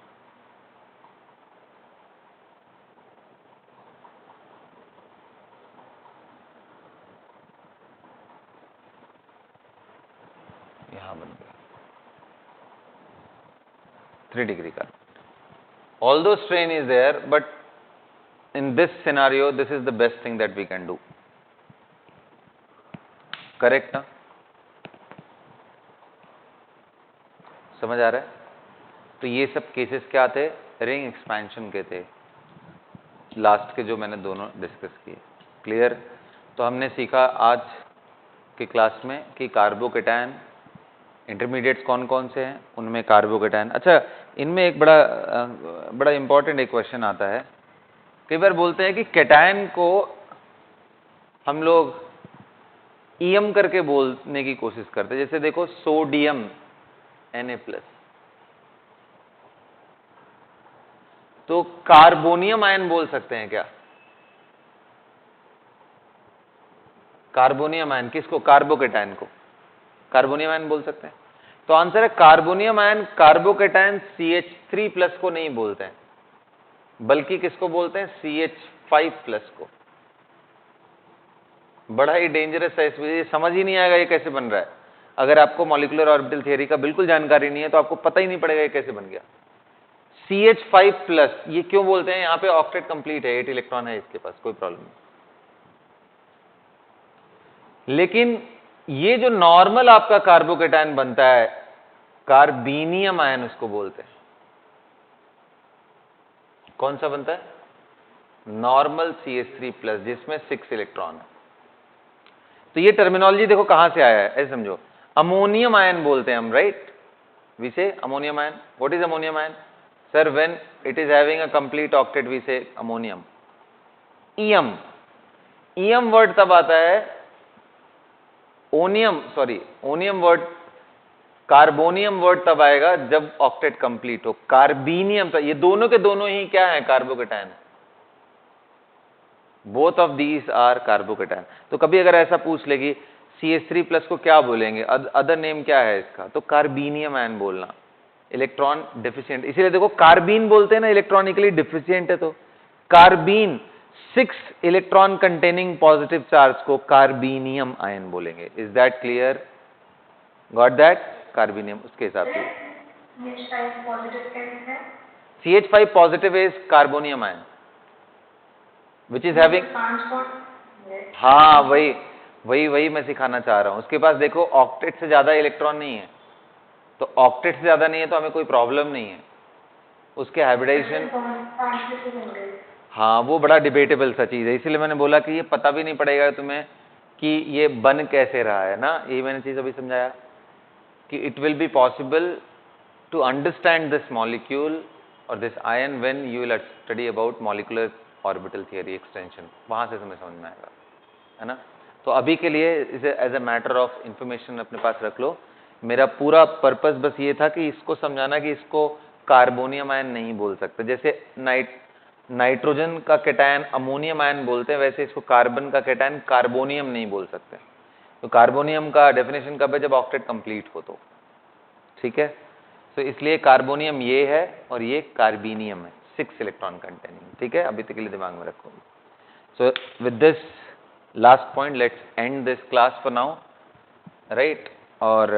यहां बन गया 3 डिग्री का। Although strain is there, but in this scenario, this is the best thing that we can do. Correct ना? समझ आ रहा है? तो ये सब केसेस क्या थे? रिंग एक्सपेंशन के थे, लास्ट के जो मैंने दोनों डिस्कस किए। क्लियर? तो हमने सीखा आज की क्लास में कि कार्बोकेटायन इंटरमीडिएट्स कौन कौन से हैं, उनमें कार्बोकेटायन। अच्छा, इनमें एक बड़ा इंपॉर्टेंट एक क्वेश्चन आता है। कई बार बोलते हैं कि कैटायन को हम लोग ईएम करके बोलने की कोशिश करते हैं। जैसे देखो सोडियम Na+, तो कार्बोनियम आयन बोल सकते हैं क्या? कार्बोनियम आयन किसको? कार्बोकेटायन को कार्बोनियम आयन बोल सकते हैं। तो आंसर है कार्बोनियम आयन कार्बोकेटायन CH3+ को नहीं बोलते हैं, बल्कि किसको बोलते हैं? CH5+ को। बड़ा ही डेंजरस है, इसमें समझ ही नहीं आएगा ये कैसे बन रहा है। अगर आपको मॉलिक्यूलर ऑर्बिटल थियरी का बिल्कुल जानकारी नहीं है तो आपको पता ही नहीं पड़ेगा ये कैसे बन गया। CH5+, ये क्यों बोलते हैं? यहाँ पे ऑक्टेट कंप्लीट है, 8 इलेक्ट्रॉन है इसके पास, कोई प्रॉब्लम नहीं। लेकिन ये जो नॉर्मल आपका कार्बोकेटायन बनता है, कार्बेनियम आयन उसको बोलते हैं। कौन सा बनता है? नॉर्मल CH3+, जिसमें 6 इलेक्ट्रॉन है। तो ये टर्मिनोलॉजी देखो कहां से आया है, ऐसे समझो। अमोनियम आयन बोलते हैं हम, right? We say ammonium ion. What is ammonium ion? Sir, when it is having a complete octet we say ammonium. ईएम, ईएम वर्ड तब आता है, ओनियम वर्ड, कार्बोनियम वर्ड तब आएगा जब ऑक्टेट कंप्लीट हो। कार्बेनियम, ये दोनों के दोनों ही क्या है? Carbocation. Both of these are carbocation. तो कभी अगर ऐसा पूछ लेगी CH3+ को क्या बोलेंगे, अदर नेम क्या है इसका, तो कार्बेनियम आयन बोलना। इलेक्ट्रॉन डिफिशिएंट, इसीलिए देखो कार्बीन बोलते हैं ना, इलेक्ट्रॉनिकली डिफिशिएंट है, तो carbene 6 electron containing positive charge को कार्बेनियम आयन बोलेंगे। Is that clear? Got that? Carbenium, उसके हिसाब से CH5 positive is carbonium ion which is having, हाँ वही मैं सिखाना चाह रहा हूं। उसके पास देखो ऑक्टेट से ज्यादा इलेक्ट्रॉन नहीं है, तो ऑक्टेट से ज्यादा नहीं है तो हमें कोई प्रॉब्लम नहीं है। उसके हाइब्रिडाइजेशन, हाँ वो बड़ा डिबेटेबल सा चीज है, इसीलिए मैंने बोला कि ये पता भी नहीं पड़ेगा तुम्हें कि ये बन कैसे रहा है ना। यही मैंने चीज अभी समझाया कि it will be possible to understand this molecule और this ion when you will study about molecular orbital theory extension, वहां से तुम्हें समझ में आएगा, है ना। तो अभी के लिए इसे as a matter of information अपने पास रख लो। मेरा पूरा पर्पस बस ये था कि इसको समझाना कि इसको कार्बोनियम आयन नहीं बोल सकते। जैसे नाइट्रोजन का कैटायन अमोनियम आयन बोलते हैं, वैसे इसको कार्बन का कैटायन कार्बोनियम नहीं बोल सकते। तो कार्बोनियम का डेफिनेशन कब है? जब ऑक्टेट कंप्लीट हो तो, ठीक है। तो इसलिए कार्बोनियम ये है और ये कार्बेनियम है, 6 इलेक्ट्रॉन कंटेनिंग, ठीक है। अभी तक के लिए दिमाग में रखो। So with this last point, let's end this class for now, right? और